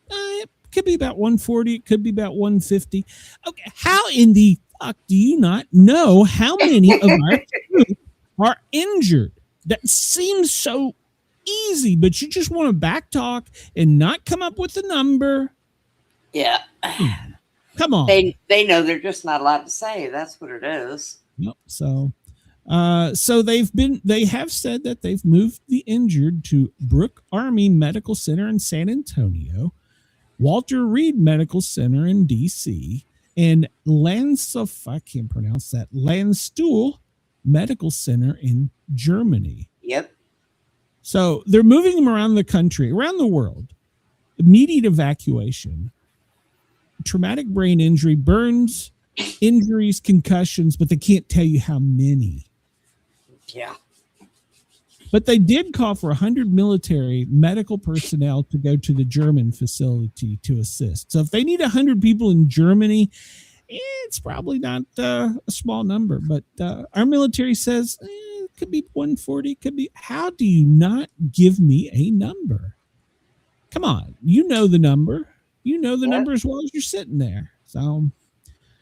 could be about 140. It could be about 150. Okay, how in the fuck do you not know how many of our troops are injured? That seems so easy, but you just want to backtalk and not come up with a number.
Yeah.
Come on.
They know they're just not allowed to say. That's what it is.
Yep. So they have said that they've moved the injured to Brooke Army Medical Center in San Antonio, Walter Reed Medical Center in DC, and I can't pronounce that, Landstuhl Medical Center in Germany.
Yep.
So they're moving them around the country, around the world. Immediate evacuation, traumatic brain injury, burns, injuries, concussions, but they can't tell you how many.
Yeah.
But they did call for 100 military medical personnel to go to the German facility to assist. So if they need 100 people in Germany, it's probably not a small number. But our military says it could be 140. Could be. How do you not give me a number? Come on, you know the number. You know the number as well as you're sitting there. So,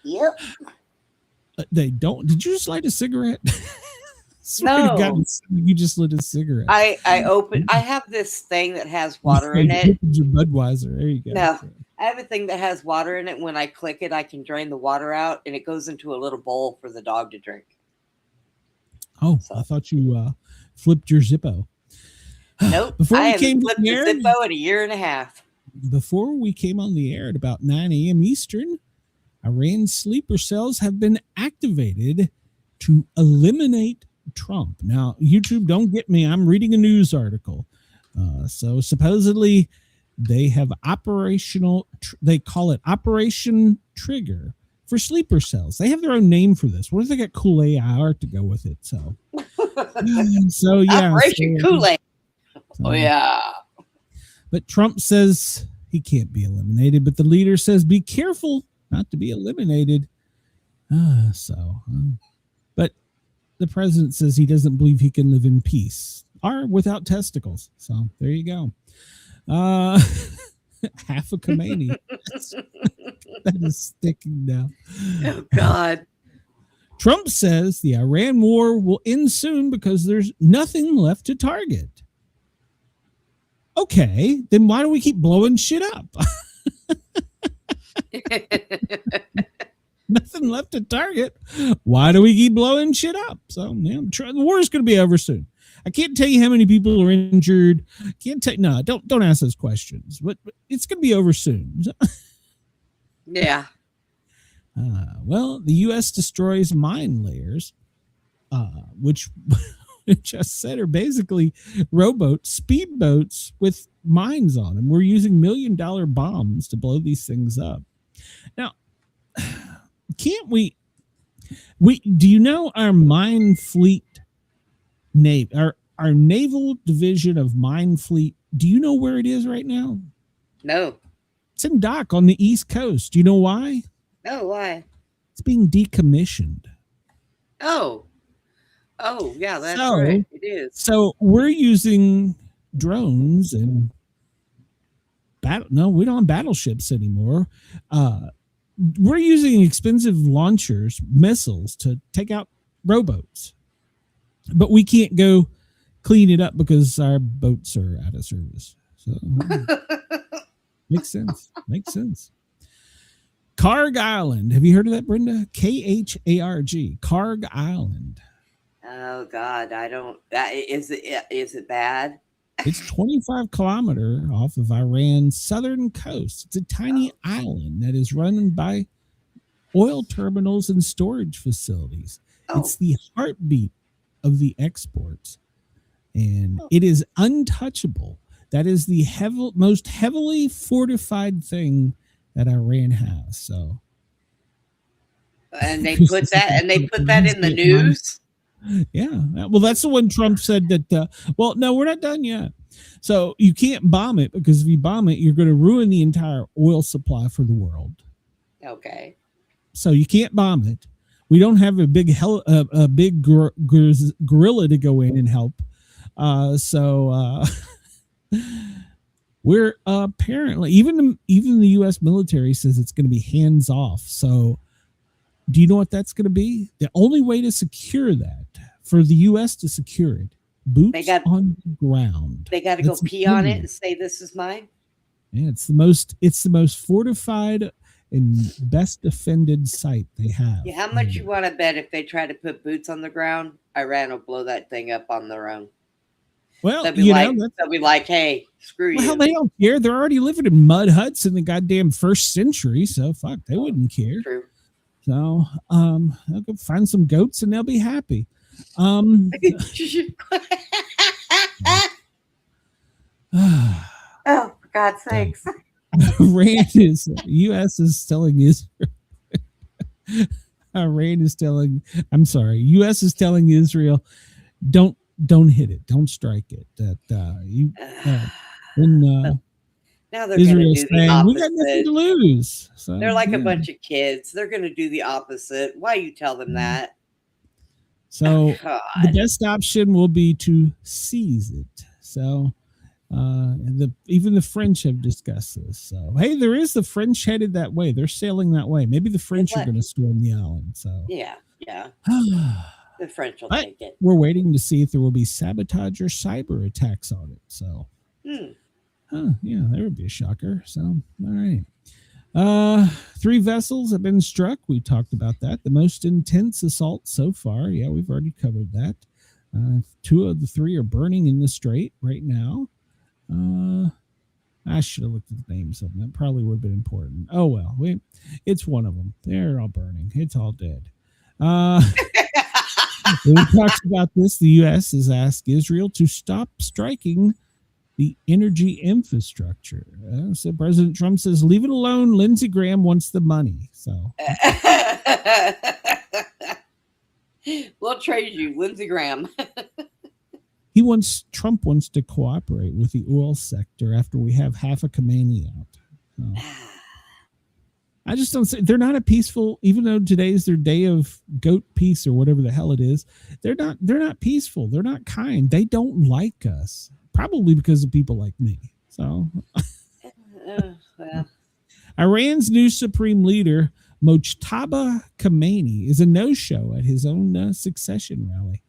yep.
They don't. Did you just light a cigarette?
No.
God, you just lit a cigarette.
I have this thing that has water in it.
Your Budweiser. There you go.
No, I have a thing that has water in it. When I click it, I can drain the water out, and it goes into a little bowl for the dog to drink.
Oh, so. I thought you flipped your Zippo.
Nope.
Before
I
we came
flipped the Zippo in a year and a half.
Before we came on the air at about 9 a.m. Eastern, Iran's sleeper cells have been activated to eliminate Trump. Now, YouTube, don't get me. I'm reading a news article. So supposedly they have they call it Operation Trigger for sleeper cells. They have their own name for this. What if they got cool AI to go with it? So, yeah.
Operation Kool-Aid. Oh, yeah.
But Trump says he can't be eliminated, but the leader says be careful not to be eliminated. But the president says he doesn't believe he can live in peace or without testicles. So there you go. Half a Khomeini. That is sticking now.
Oh, God.
Trump says the Iran war will end soon because there's nothing left to target. Okay, then why do we keep blowing shit up? Nothing left to target. Why do we keep blowing shit up? So yeah, the war is going to be over soon. I can't tell you how many people are injured. Can't tell. No, don't ask those questions. But it's going to be over soon.
Yeah.
Well, the U.S. destroys mine layers, which just said are basically rowboats, speedboats with mines on them. We're using $1 million bombs to blow these things up. Now, can't we do you know our mine fleet our naval division of mine fleet, do you know where it is right now?
No.
It's in dock on the East Coast. Do you know why?
No, why?
It's being decommissioned.
Oh, yeah, that's right. It is.
So we're using drones and we don't have battleships anymore. We're using expensive launchers, missiles to take out rowboats. But we can't go clean it up because our boats are out of service. So makes sense. Karg Island. Have you heard of that, Brenda? KHARG. Karg Island.
Oh God, I don't. Is it bad?
It's 25 kilometers off of Iran's southern coast. It's a tiny island that is run by oil terminals and storage facilities. It's the heartbeat of the exports, and it is untouchable. That is the most heavily fortified thing that Iran has. So,
and they put that in the news.
Yeah. Well, that's the one Trump said that, well, no, we're not done yet. So you can't bomb it because if you bomb it, you're going to ruin the entire oil supply for the world.
Okay.
So you can't bomb it. We don't have a big gorilla to go in and help. We're apparently, even the U.S. military says it's going to be hands off. So do you know what that's going to be? The only way to secure that, for the U.S. to secure it, boots on the ground.
They got to go pee on it and say, "This is mine."
Yeah, it's the most fortified and best defended site they have.
Yeah, how much you want to bet if they try to put boots on the ground, Iran will blow that thing up on their own?
Well,
they'll be like, "Hey, screw you."
Well, they don't care. They're already living in mud huts in the goddamn first century, so fuck, they wouldn't care.
True.
So, they'll go find some goats and they'll be happy.
Oh, for God's sakes.
Rant is, U.S. is telling Israel. U.S. is telling Israel, don't don't hit it. Don't strike it. That when
now they're going to
Israel's
do the
saying we got nothing
opposite.
to lose. So,
They're like
yeah.
a bunch of kids. They're going to do the opposite. Why you tell them that?
So
God.
the best option will be to seize it. So even the French have discussed this. So hey, there is the French headed that way. They're sailing that way. Maybe the French are going to storm the island. So
Yeah. The French will
But
take it.
we're waiting to see if there will be sabotage or cyber attacks on it. So yeah, there would be a shocker. So all right. 3 vessels have been struck. We talked about that. The most intense assault so far. Yeah, we've already covered that. 2 of the 3 are burning in the strait right now. I should have looked at the names of them. That probably would have been important. Oh well, it's one of them. They're all burning. It's all dead. When we talked about this, the U.S. has asked Israel to stop striking the energy infrastructure. So President Trump says, leave it alone. Lindsey Graham wants the money. So
we'll trade you, Lindsey Graham.
Trump wants to cooperate with the oil sector after we have half a Khomeini out. So, I just don't say they're not a peaceful, even though today's their day of goat peace or whatever the hell it is. They're not peaceful. They're not kind. They don't like us. Probably because of people like me. So,
well.
Iran's new supreme leader, Mojtaba Khomeini, is a no-show at his own succession rally.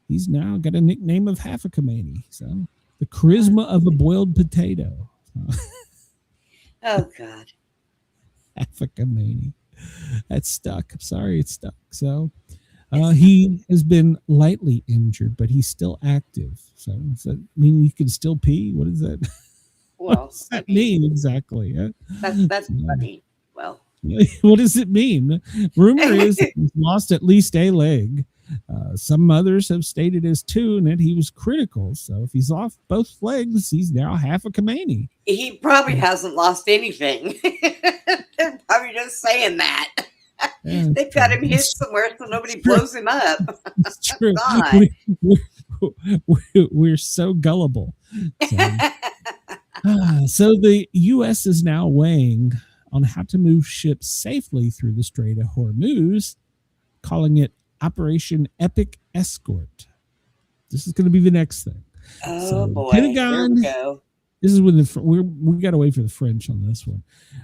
He's now got a nickname of half a Khomeini. So, the charisma of a boiled potato.
Oh, God.
Half a Khomeini. That's stuck. I'm sorry, it's stuck. So, he has been lightly injured, but he's still active. So does that mean he can still pee? What is that?
Well,
what does that mean exactly?
That's funny. Well,
what does it mean? Rumor is that he's lost at least a leg. Some others have stated as 2 and that he was critical. So if he's off both legs, he's now half a Khomeini.
he probably hasn't lost anything. They're probably just saying that.
Yeah,
They've got him hid somewhere so nobody blows him up.
It's true.
God.
We're so gullible. So the U.S. is now weighing on how to move ships safely through the Strait of Hormuz, calling it Operation Epic Escort. This is going to be the next thing.
Oh, boy.
Pentagon,
Here we go.
this is when we got to wait for the French on this one.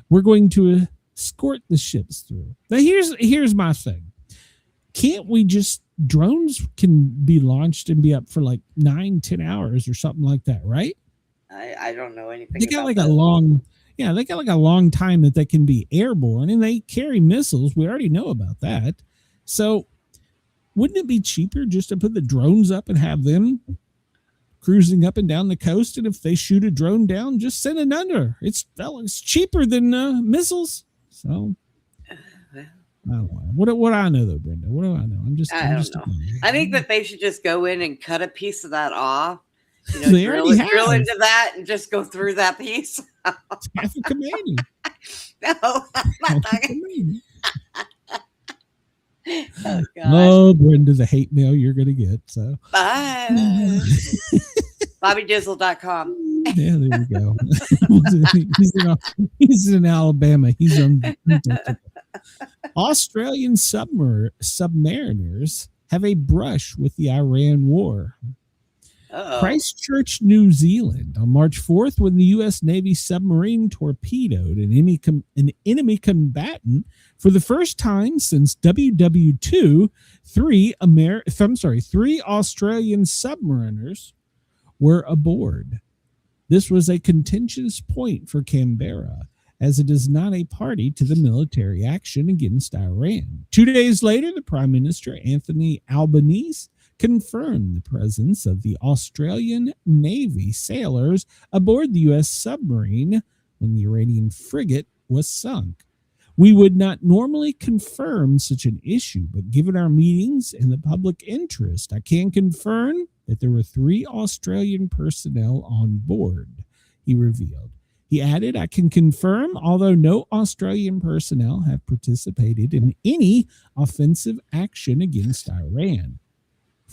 We're going to escort the ships through. Now here's my thing. Can't we just, drones can be launched and be up for like 9-10 hours or something like that, right?
I don't know anything.
They got
about
like
that.
they got like a long time that they can be airborne, and they carry missiles. We already know about that. So wouldn't it be cheaper just to put the drones up and have them cruising up and down the coast? And if they shoot a drone down, just send it under. It's cheaper than missiles. So I don't know. What do I know though, Brenda? What do I know?
I don't know. I think that they should just go in and cut a piece of that off.
They already have.
Drill into that and just go through that piece.
It's half a Khomeini.
No, I'm not talking. Oh, God.
Oh, Brenda, the hate mail you're going to get. So
Bye. BobbyDizzle.com.
Yeah, there we go. he's in Alabama. He's on. Australian submariners have a brush with the Iran war.
Uh-oh.
Christchurch, New Zealand, on March 4th, when the U.S. Navy submarine torpedoed an enemy combatant for the first time since WW2, three Australian submariners were aboard. This was a contentious point for Canberra, as it is not a party to the military action against Iran. 2 days later, the Prime Minister, Anthony Albanese, confirmed the presence of the Australian Navy sailors aboard the U.S. submarine when the Iranian frigate was sunk. We would not normally confirm such an issue, but given our meetings and the public interest, I can confirm that there were 3 Australian personnel on board, he revealed. He added, I can confirm, although no Australian personnel have participated in any offensive action against Iran.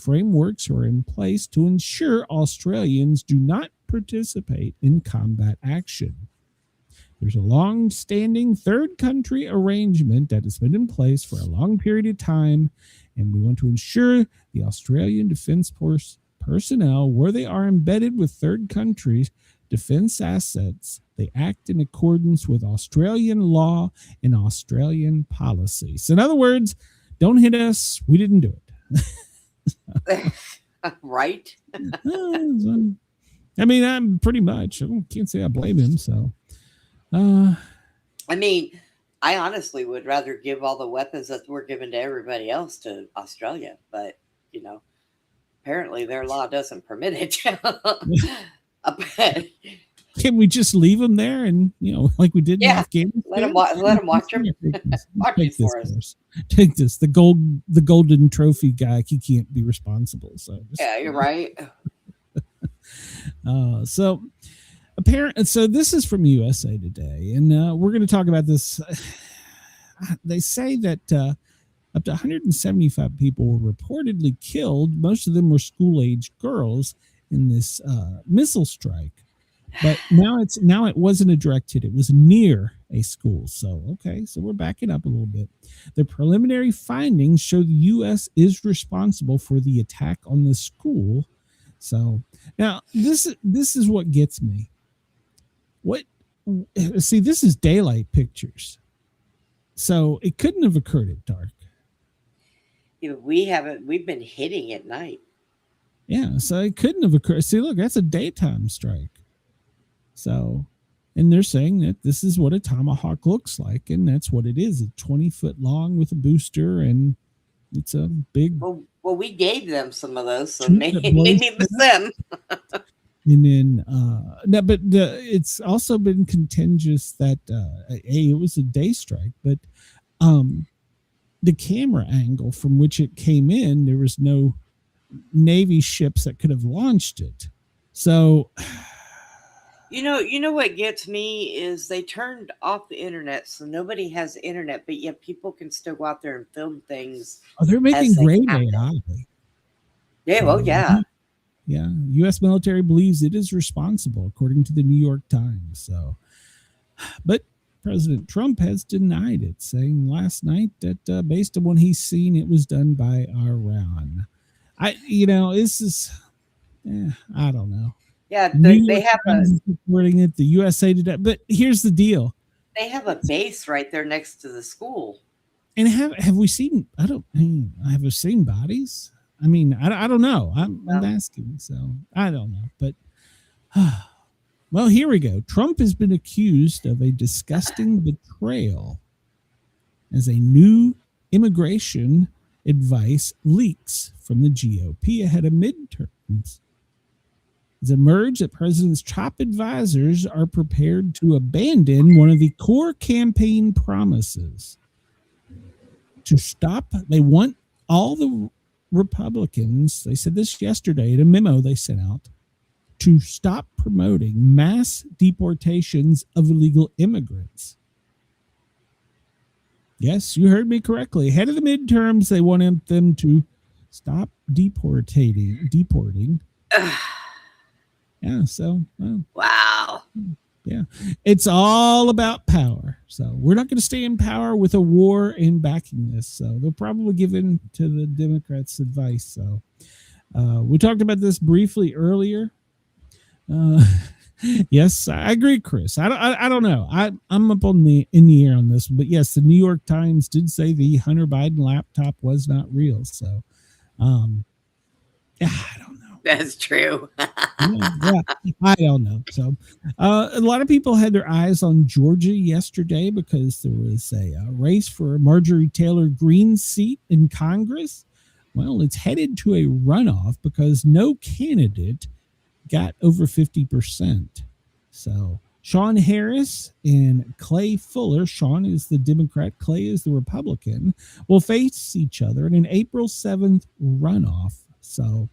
frameworks are in place to ensure Australians do not participate in combat action. There's a long-standing third country arrangement that has been in place for a long period of time, and we want to ensure the Australian Defence Force personnel, where they are embedded with third countries' defence assets, they act in accordance with Australian law and Australian policies. In other words, don't hit us. We didn't do it.
Right?
I mean, I'm pretty much. I can't say I blame him. So,
I mean, I honestly would rather give all the weapons that were given to everybody else to Australia, but you know, apparently their law doesn't permit it.
Can we just leave them there and, you know, like we did in Afghanistan?
Let them watch them. Watch these for us.
Take this. The golden trophy guy, he can't be responsible. So
yeah, you're right.
So this is from USA Today, and we're going to talk about this. They say that up to 175 people were reportedly killed. Most of them were school-age girls in this missile strike. But now it wasn't a direct hit. It was near a school. So, okay, so we're backing up a little bit. The preliminary findings show the U.S. is responsible for the attack on the school. So now this is what gets me. This is daylight pictures. So it couldn't have occurred at dark.
Yeah, we've been hitting at night.
Yeah, so it couldn't have occurred. See, look, that's a daytime strike. So, and they're saying that this is what a Tomahawk looks like, and that's what it is. It's 20 foot long with a booster, and it's a big.
Well, we gave them some of those, so maybe it was them.
And then, it's also been contentious that it was a day strike, but the camera angle from which it came in, there was no Navy ships that could have launched it. So.
You know what gets me is they turned off the internet, so nobody has internet, but yet people can still go out there and film things.
Oh, they're making great AI.
Yeah, well, yeah.
Yeah, U.S. military believes it is responsible, according to the New York Times. So, but President Trump has denied it, saying last night that based on what he's seen, it was done by Iran. I don't know.
Yeah, they have
reporting it. The USA Today, but here's the deal:
they have a base right there next to the school.
And have we seen? Have we seen bodies? I mean, I don't know. I'm asking, so I don't know. But well, here we go. Trump has been accused of a disgusting betrayal as a new immigration advice leaks from the GOP ahead of midterms. It's emerged that President's top advisors are prepared to abandon one of the core campaign promises to stop. They want all the Republicans, they said this yesterday in a memo they sent out, to stop promoting mass deportations of illegal immigrants. Yes, you heard me correctly. Ahead of the midterms, they want them to stop deporting. Yeah, so
wow.
Yeah, it's all about power. So we're not going to stay in power with a war in backing this. So they'll probably give in to the Democrats' advice. So we talked about this briefly earlier. Yes, I agree, Chris. I don't know. I'm up in the air on this, but yes, the New York Times did say the Hunter Biden laptop was not real. So, I don't know.
That's true.
Yeah, I don't know. So, a lot of people had their eyes on Georgia yesterday because there was a race for Marjorie Taylor Greene's seat in Congress. Well, it's headed to a runoff because no candidate got over 50%. So Sean Harris and Clay Fuller, Sean is the Democrat, Clay is the Republican, will face each other in an April 7th runoff. So,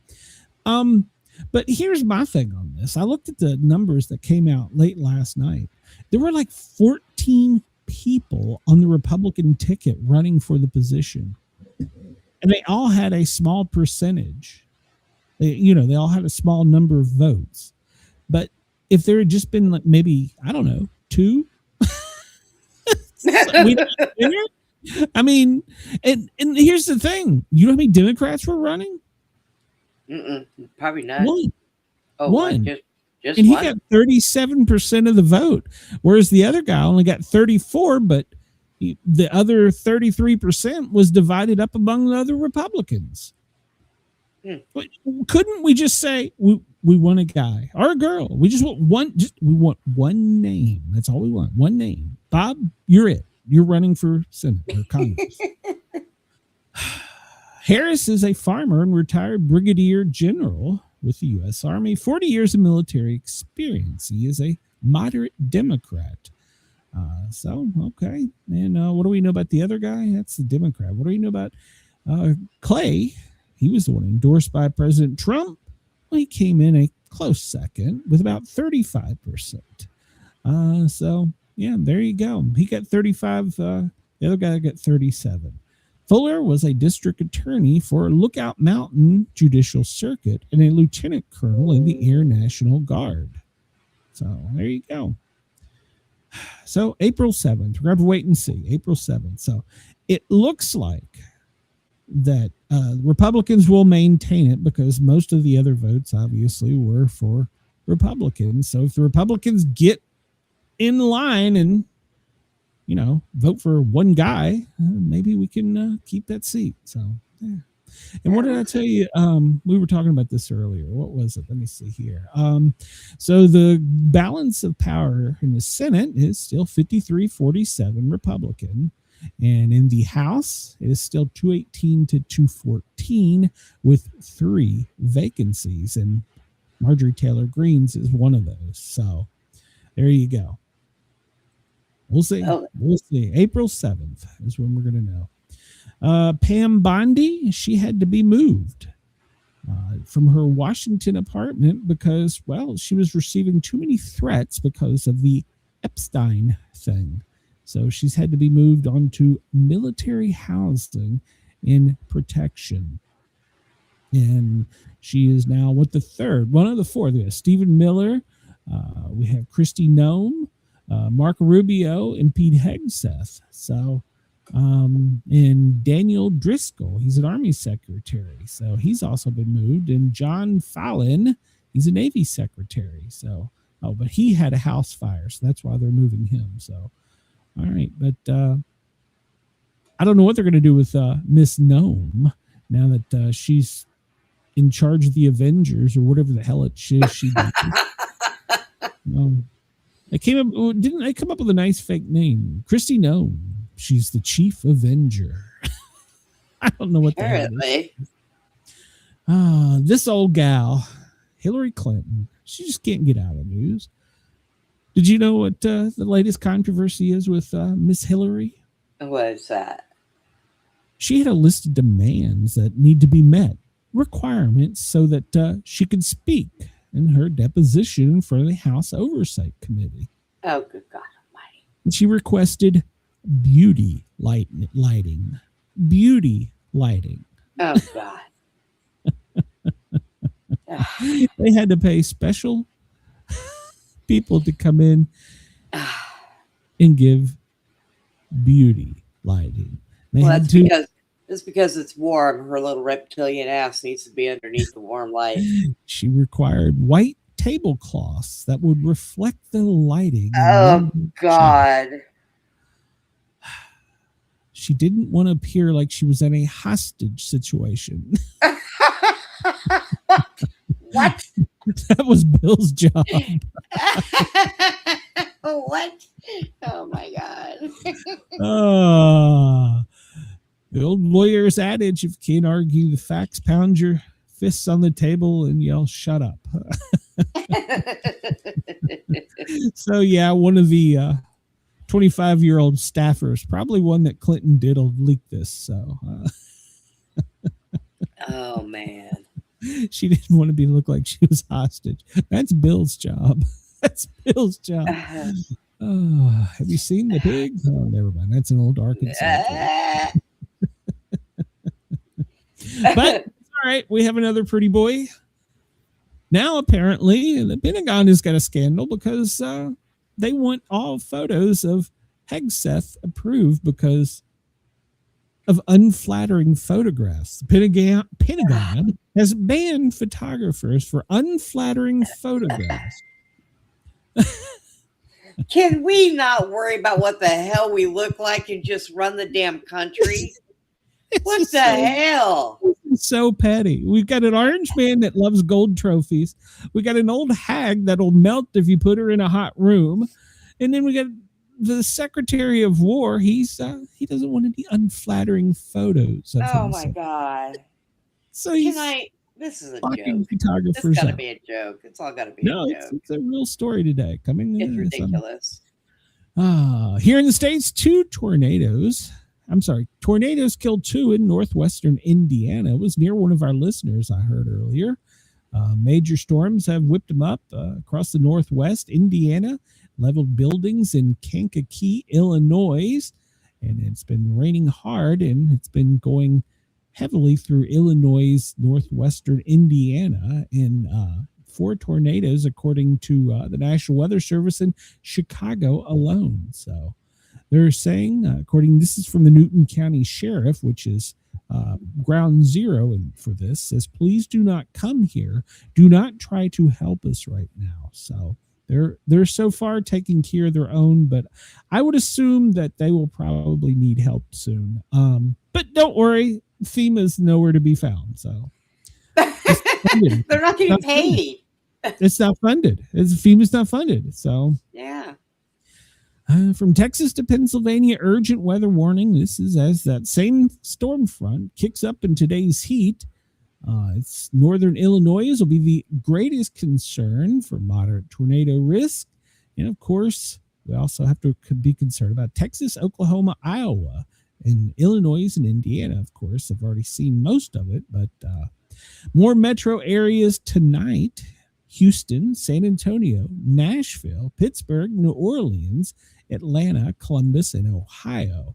but here's my thing on this. I looked at the numbers that came out late last night. There were like 14 people on the Republican ticket running for the position. and they all had a small percentage. They all had a small number of votes. But if there had just been like maybe, I don't know, 2, I mean, and here's the thing. You know how many Democrats were running?
Probably not.
One.
Oh,
One.
Just
And he
one?
got 37% of the vote, whereas the other guy only got 34, but the other 33% was divided up among the other Republicans. Couldn't we just say we want a guy or a girl? We just want one. We want one name. That's all we want. One name. Bob, you're it. You're running for Senate or Congress. Harris is a farmer and retired brigadier general with the U.S. Army. 40 years of military experience. He is a moderate Democrat. Okay. And what do we know about the other guy? That's the Democrat. What do we know about Clay? He was the one endorsed by President Trump. Well, he came in a close second with about 35%. Yeah, there you go. He got 35. The other guy got 37. Fuller was a district attorney for Lookout Mountain Judicial Circuit and a lieutenant colonel in the Air National Guard. So there you go. So April 7th, we're going to wait and see. April 7th. So it looks like that Republicans will maintain it because most of the other votes obviously were for Republicans. So if the Republicans get in line and, vote for one guy, maybe we can keep that seat. So, yeah. And what did I tell you? We were talking about this earlier. What was it? Let me see here. So the balance of power in the Senate is still 53-47 Republican. And in the House, it is still 218 to 214 with 3 vacancies. And Marjorie Taylor Greene is one of those. So there you go. We'll see. We'll see. April 7th is when we're going to know. Pam Bondi, she had to be moved from her Washington apartment because, well, she was receiving too many threats because of the Epstein thing. So she's had to be moved onto military housing in protection. And she is now one of the 4. We have Stephen Miller. We have Kristi Noem, Marco Rubio, and Pete Hegseth. So, and Daniel Driscoll, he's an Army secretary. So he's also been moved. And John Fallon, he's a Navy secretary. So, but he had a house fire. So that's why they're moving him. So, all right. But I don't know what they're going to do with Miss Noem now that she's in charge of the Avengers or whatever the hell it is she does. Didn't they come up with a nice fake name? Kristi Noem. She's the Chief Avenger. I don't know what that is. This old gal, Hillary Clinton, she just can't get out of the news. Did you know what the latest controversy is with Miss Hillary?
What is that?
She had a list of demands that need to be met, requirements so that she could speak in her deposition in front of the House Oversight Committee.
Oh, good God Almighty.
And she requested beauty lighting. Beauty lighting.
Oh, God.
They had to pay special people to come in and give beauty lighting.
It's because it's warm. Her little reptilian ass needs to be underneath the warm light.
She required white tablecloths that would reflect the lighting.
Oh, God.
She didn't want to appear like she was in a hostage situation.
What?
That was Bill's job.
What? Oh, my God.
The old lawyer's adage, if you can't argue the facts, pound your fists on the table and yell, shut up. So, yeah, one of the 25-year-old staffers, probably one that Clinton did, will leak this. So,
oh, man.
She didn't want to look like she was hostage. That's Bill's job. That's Bill's job. Oh, have you seen the pig? Oh, never mind. That's an old Arkansas. But all right, we have another pretty boy. Now, apparently, the Pentagon has got a scandal because they want all photos of Hegseth approved because of unflattering photographs. The Pentagon has banned photographers for unflattering photographs.
Can we not worry about what the hell we look like and just run the damn country? What the hell?
It's so petty. We've got an orange man that loves gold trophies. We got an old hag that'll melt if you put her in a hot room. And then we got the Secretary of War. He doesn't want any unflattering photos of
Oh
himself.
my God.
So he's
this is a
fucking
joke.
photographers.
It's gotta be a joke. It's all gotta be a joke.
It's a real story today. Coming
It's
in.
ridiculous.
Here in the States, tornadoes killed 2 in northwestern Indiana. It was near one of our listeners I heard earlier. Major storms have whipped them up across the northwest Indiana, leveled buildings in Kankakee, Illinois, and it's been raining hard, and it's been going heavily through Illinois, northwestern Indiana, and 4 tornadoes, according to the National Weather Service in Chicago alone. So they're saying, this is from the Newton County Sheriff, which is ground zero for this, says, please do not come here. Do not try to help us right now. So they're so far taking care of their own, but I would assume that they will probably need help soon. But don't worry, FEMA's nowhere to be found. So
they're not getting paid.
It's not funded. FEMA's not funded. So
yeah.
From Texas to Pennsylvania, urgent weather warning. This is as that same storm front kicks up in today's heat. It's northern Illinois will be the greatest concern for moderate tornado risk. And of course, we also have to be concerned about Texas, Oklahoma, Iowa, and Illinois and Indiana, of course. I've already seen most of it, but more metro areas tonight: Houston, San Antonio, Nashville, Pittsburgh, New Orleans, Atlanta, Columbus, and Ohio.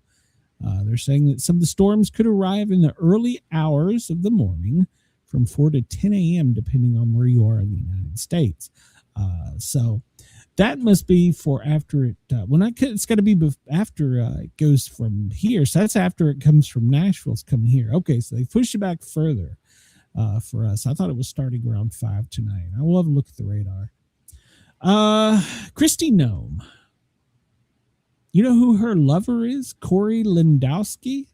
They're saying that some of the storms could arrive in the early hours of the morning from 4 to 10 a.m., depending on where you are in the United States. So that must be for after it. It's got to be after it goes from here. So that's after it comes from Nashville. It's coming here. Okay, so they pushed it back further for us. I thought it was starting around 5 tonight. I will have a look at the radar. Christy Nome. You know who her lover is? Corey Lewandowski?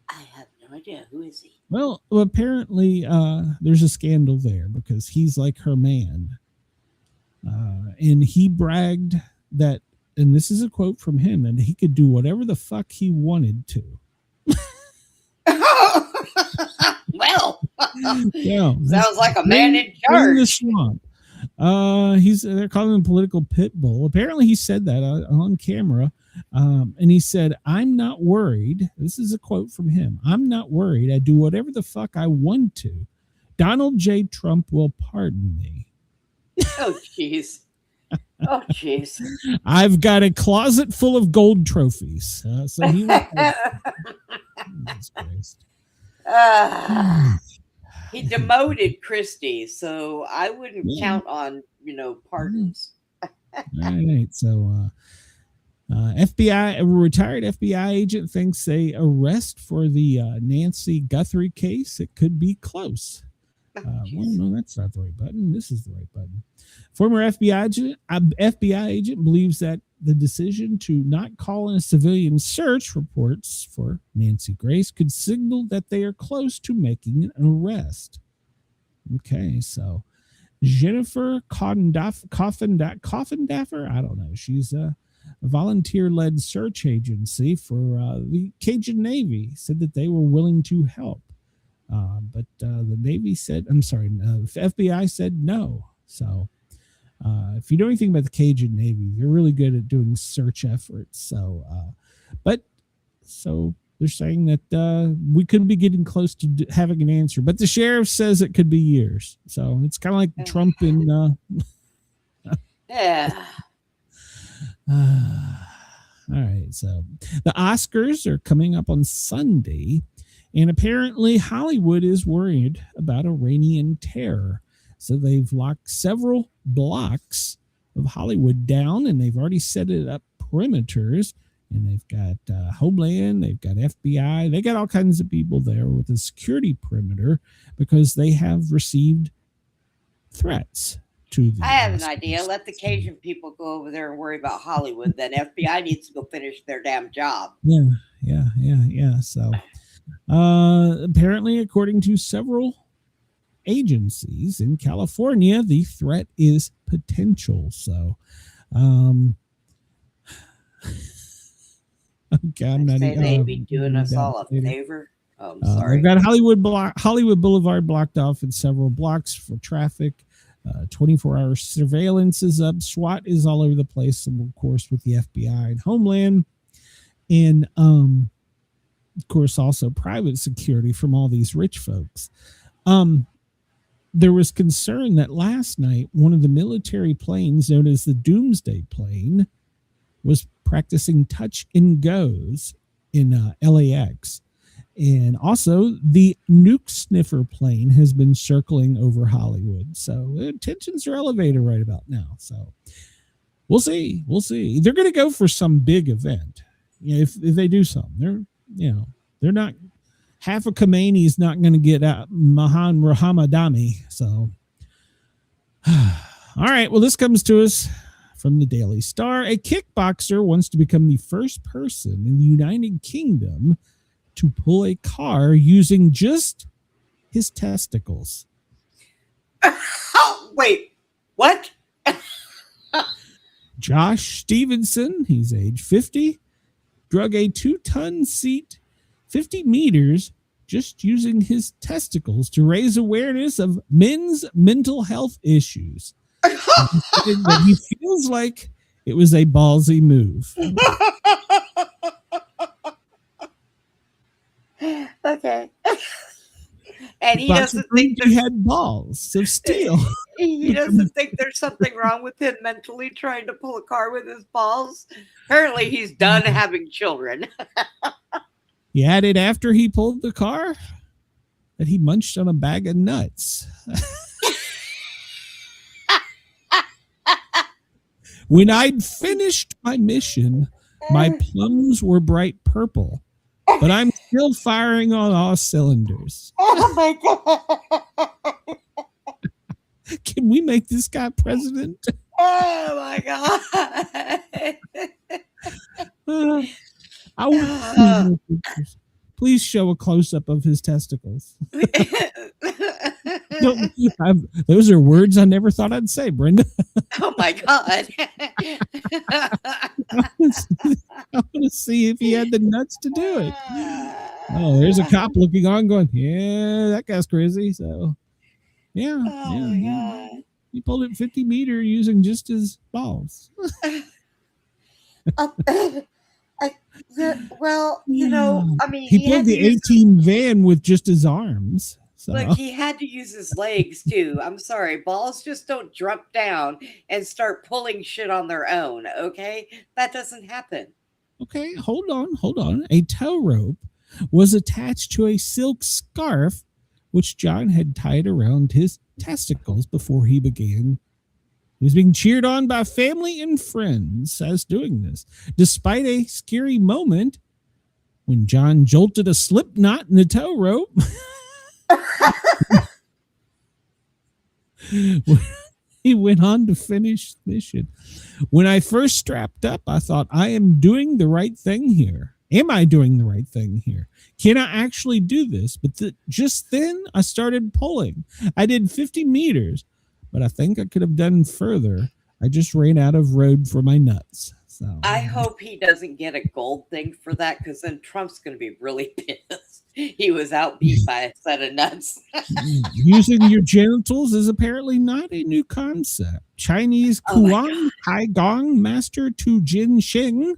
I have no idea. Who is he?
Well, apparently there's a scandal there because he's like her man. And he bragged that, and this is a quote from him, that he could do whatever the fuck he wanted to.
Well,
yeah,
sounds like a man in charge.
In the swamp. They're calling him political pit bull. Apparently he said that on camera. And he said, I'm not worried. This is a quote from him. I'm not worried. I do whatever the fuck I want to. Donald J. Trump will pardon me.
Oh, jeez. Oh, jeez.
I've got a closet full of gold trophies. So he was, Jesus Christ.
He demoted Christie, so I wouldn't count on, pardons.
All right. So FBI, a retired FBI agent thinks a arrest for the Nancy Guthrie case, it could be close. Well, no, that's not the right button. This is the right button. Former FBI agent believes that the decision to not call in a civilian search reports for Nancy Grace could signal that they are close to making an arrest. Okay, so Jennifer Coffindaffer, I don't know. She's a volunteer-led search agency for the Cajun Navy, said that they were willing to help. But the Navy said, FBI said no. So if you know anything about the Cajun Navy, they're really good at doing search efforts. So, so they're saying that we could be getting close to having an answer. But the sheriff says it could be years. So it's kind of like Trump in...
yeah.
All right, so the Oscars are coming up on Sunday, And apparently Hollywood is worried about Iranian terror. So they've locked several blocks of Hollywood down, and they've already set it up perimeters. And they've got Homeland, they've got FBI, they got all kinds of people there with a security perimeter because they have received threats to the.
I have an idea. Let the Cajun people go over there and worry about Hollywood. Then FBI needs to go finish their damn job.
Yeah. So apparently, according to several agencies in California, the threat is potential. So okay, I'm not
say they'd be doing us all a favor. Oh, I'm sorry.
They've got Hollywood Boulevard blocked off in several blocks for traffic. 24-hour surveillance is up. SWAT is all over the place, and of course with the FBI and Homeland, and of course also private security from all these rich folks. There was concern that last night one of the military planes, known as the Doomsday plane, was practicing touch and goes in LAX. And also the nuke sniffer plane has been circling over Hollywood. So tensions are elevated right about now. So we'll see. They're going to go for some big event. If they do something, they're not, half of Khomeini is not going to get out Mahan Rahamadami. So, all right. Well, this comes to us from the Daily Star. A kickboxer wants to become the first person in the United Kingdom to pull a car using just his testicles.
Wait, what?
Josh Stevenson, he's age 50, drug a 2-ton seat 50 meters just using his testicles to raise awareness of men's mental health issues. He feels like it was a ballsy move.
Okay. And he
But
doesn't think
he had balls of steel.
He doesn't think there's something wrong with him mentally trying to pull a car with his balls. Apparently he's done having children.
He added after he pulled the car that he munched on a bag of nuts. When I'd finished my mission, my plums were bright purple, but I'm still firing on all cylinders.
Oh my God.
Can we make this guy president?
Oh my God.
I want please show a close-up of his testicles. Those are words I never thought I'd say, Brenda.
Oh my God.
I want to see if he had the nuts to do it. Oh, there's a cop looking on going, yeah, that guy's crazy. So, yeah.
My God.
He pulled it 50 meter using just his balls.
Well, I mean,
he pulled the 18 van with just his arms. So.
Look, he had to use his legs too. I'm sorry. Balls just don't drop down and start pulling shit on their own. Okay. That doesn't happen.
Okay. Hold on. A tow rope was attached to a silk scarf, which John had tied around his testicles before he began. He was being cheered on by family and friends as doing this, despite a scary moment when John jolted a slip knot in the tow rope. He went on to finish the mission. When I first strapped up, I thought, I am doing the right thing here. Am I doing the right thing here? Can I actually do this? But just then I started pulling. I did 50 meters, but I think I could have done further. I just ran out of road for my nuts. So
I hope he doesn't get a gold thing for that, because then Trump's going to be really pissed. He was outbeat by a set of nuts.
Using your genitals is apparently not a new concept. Chinese Kuan Hai Gong master Tu Jin Sheng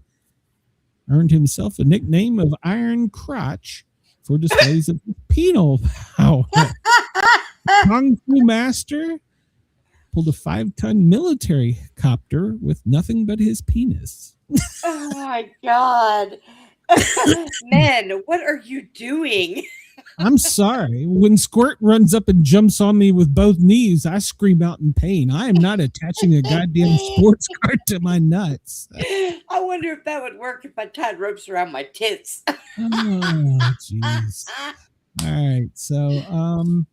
earned himself a nickname of Iron Crotch for displays of penal power. Kung Fu master pulled a 5-ton military copter with nothing but his penis.
Oh my God. Men, what are you doing?
I'm sorry. When Squirt runs up and jumps on me with both knees, I scream out in pain. I am not attaching a goddamn sports cart to my nuts.
I wonder if that would work if I tied ropes around my tits.
Oh, jeez. All right. So,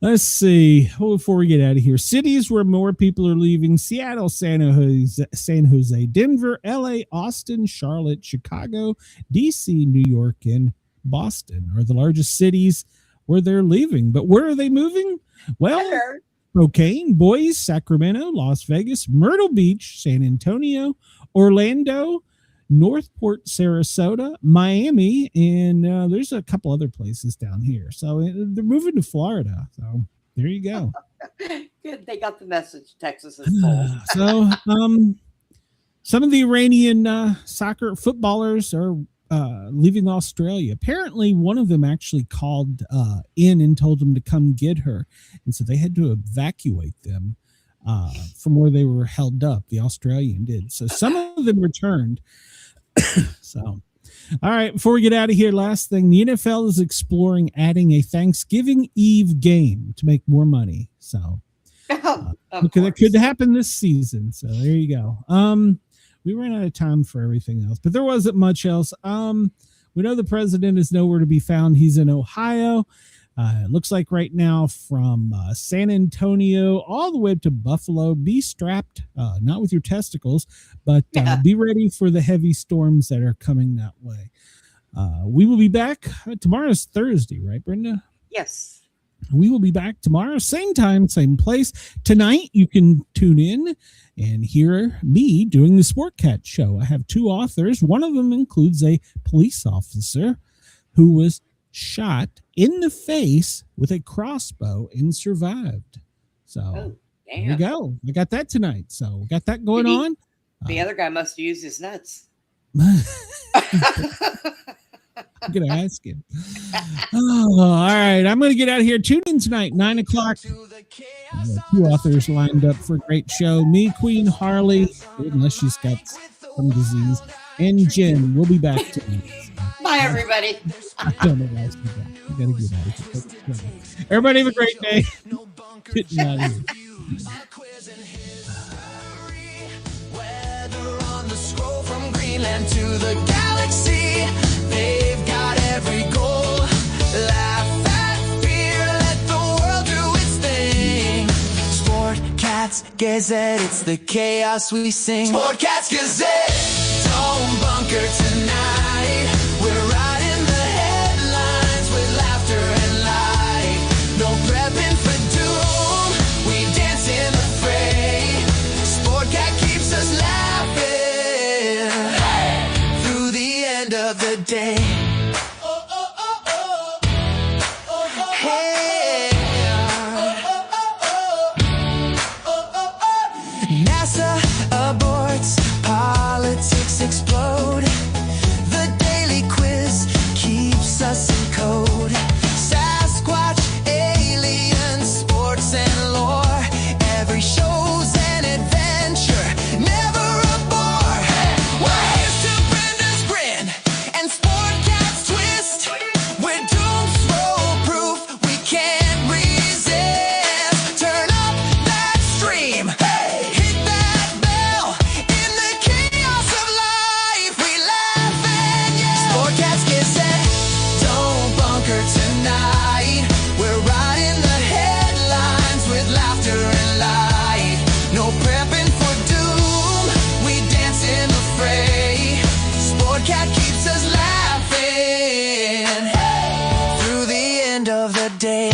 let's see. Before we get out of here, cities where more people are leaving: Seattle, San Jose, Denver, LA, Austin, Charlotte, Chicago, DC, New York, and Boston are the largest cities where they're leaving. But where are they moving? Well, Spokane, Boise, Sacramento, Las Vegas, Myrtle Beach, San Antonio, Orlando, Northport, Sarasota, Miami, and there's a couple other places down here. So they're moving to Florida. So there you go.
Good. They got the message. Texas is full.
So some of the Iranian soccer footballers are leaving Australia. Apparently, one of them actually called in and told them to come get her. And so they had to evacuate them from where they were held up. The Australian did. So some of them returned. So, all right, before we get out of here, last thing, the NFL is exploring adding a Thanksgiving Eve game to make more money. So okay, that could happen this season. So there you go. We ran out of time for everything else, but there wasn't much else. We know the president is nowhere to be found. He's in Ohio. It looks like right now from San Antonio all the way up to Buffalo. Be strapped, not with your testicles, but be ready for the heavy storms that are coming that way. We will be back. Tomorrow's Thursday, right, Brenda?
Yes.
We will be back tomorrow, same time, same place. Tonight, you can tune in and hear me doing the Sportcat show. I have two authors. One of them includes a police officer who was shot in the face with a crossbow and survived. So there you go. We got that tonight. So we got that going on.
The other guy must use his nuts.
I'm going to ask him. Oh, all right. I'm going to get out of here. Tune in tonight, 9 o'clock. Two authors lined up for a great show. Me, Queen Harley, unless she's got some disease, and Jen. We'll be back tonight.
Bye, everybody.
I don't know why I said that. I got to get out of here. Everybody have a great day. Getting out of here.
Scroll from Greenland to the galaxy. They've got every goal. Laugh at fear, let the world do its thing. Sportcats, Gazette, it's the chaos we sing. Sportcats, Gazette, don't bunker tonight. We're riding the headlines with laughter and light. No prepping for doom, we dance in the fray. Sportcat keeps us laughing through the end of the day. NASA aborts, politics explode. The daily quiz keeps us in code. Sasquatch, aliens, sports and lore. Every show's an adventure, never a bore. Waves to Brenda's grin and Sportcat's twist. We're doom proof, we can't resist. Turn up that stream, hit that bell. In the chaos of life, we laugh and yell. Sportcats, Gazette, don't bunker tonight. We're riding the headlines with laughter and light. No prepping for doom, we dance in the fray. Sportcat keeps us laughing through the end of the day.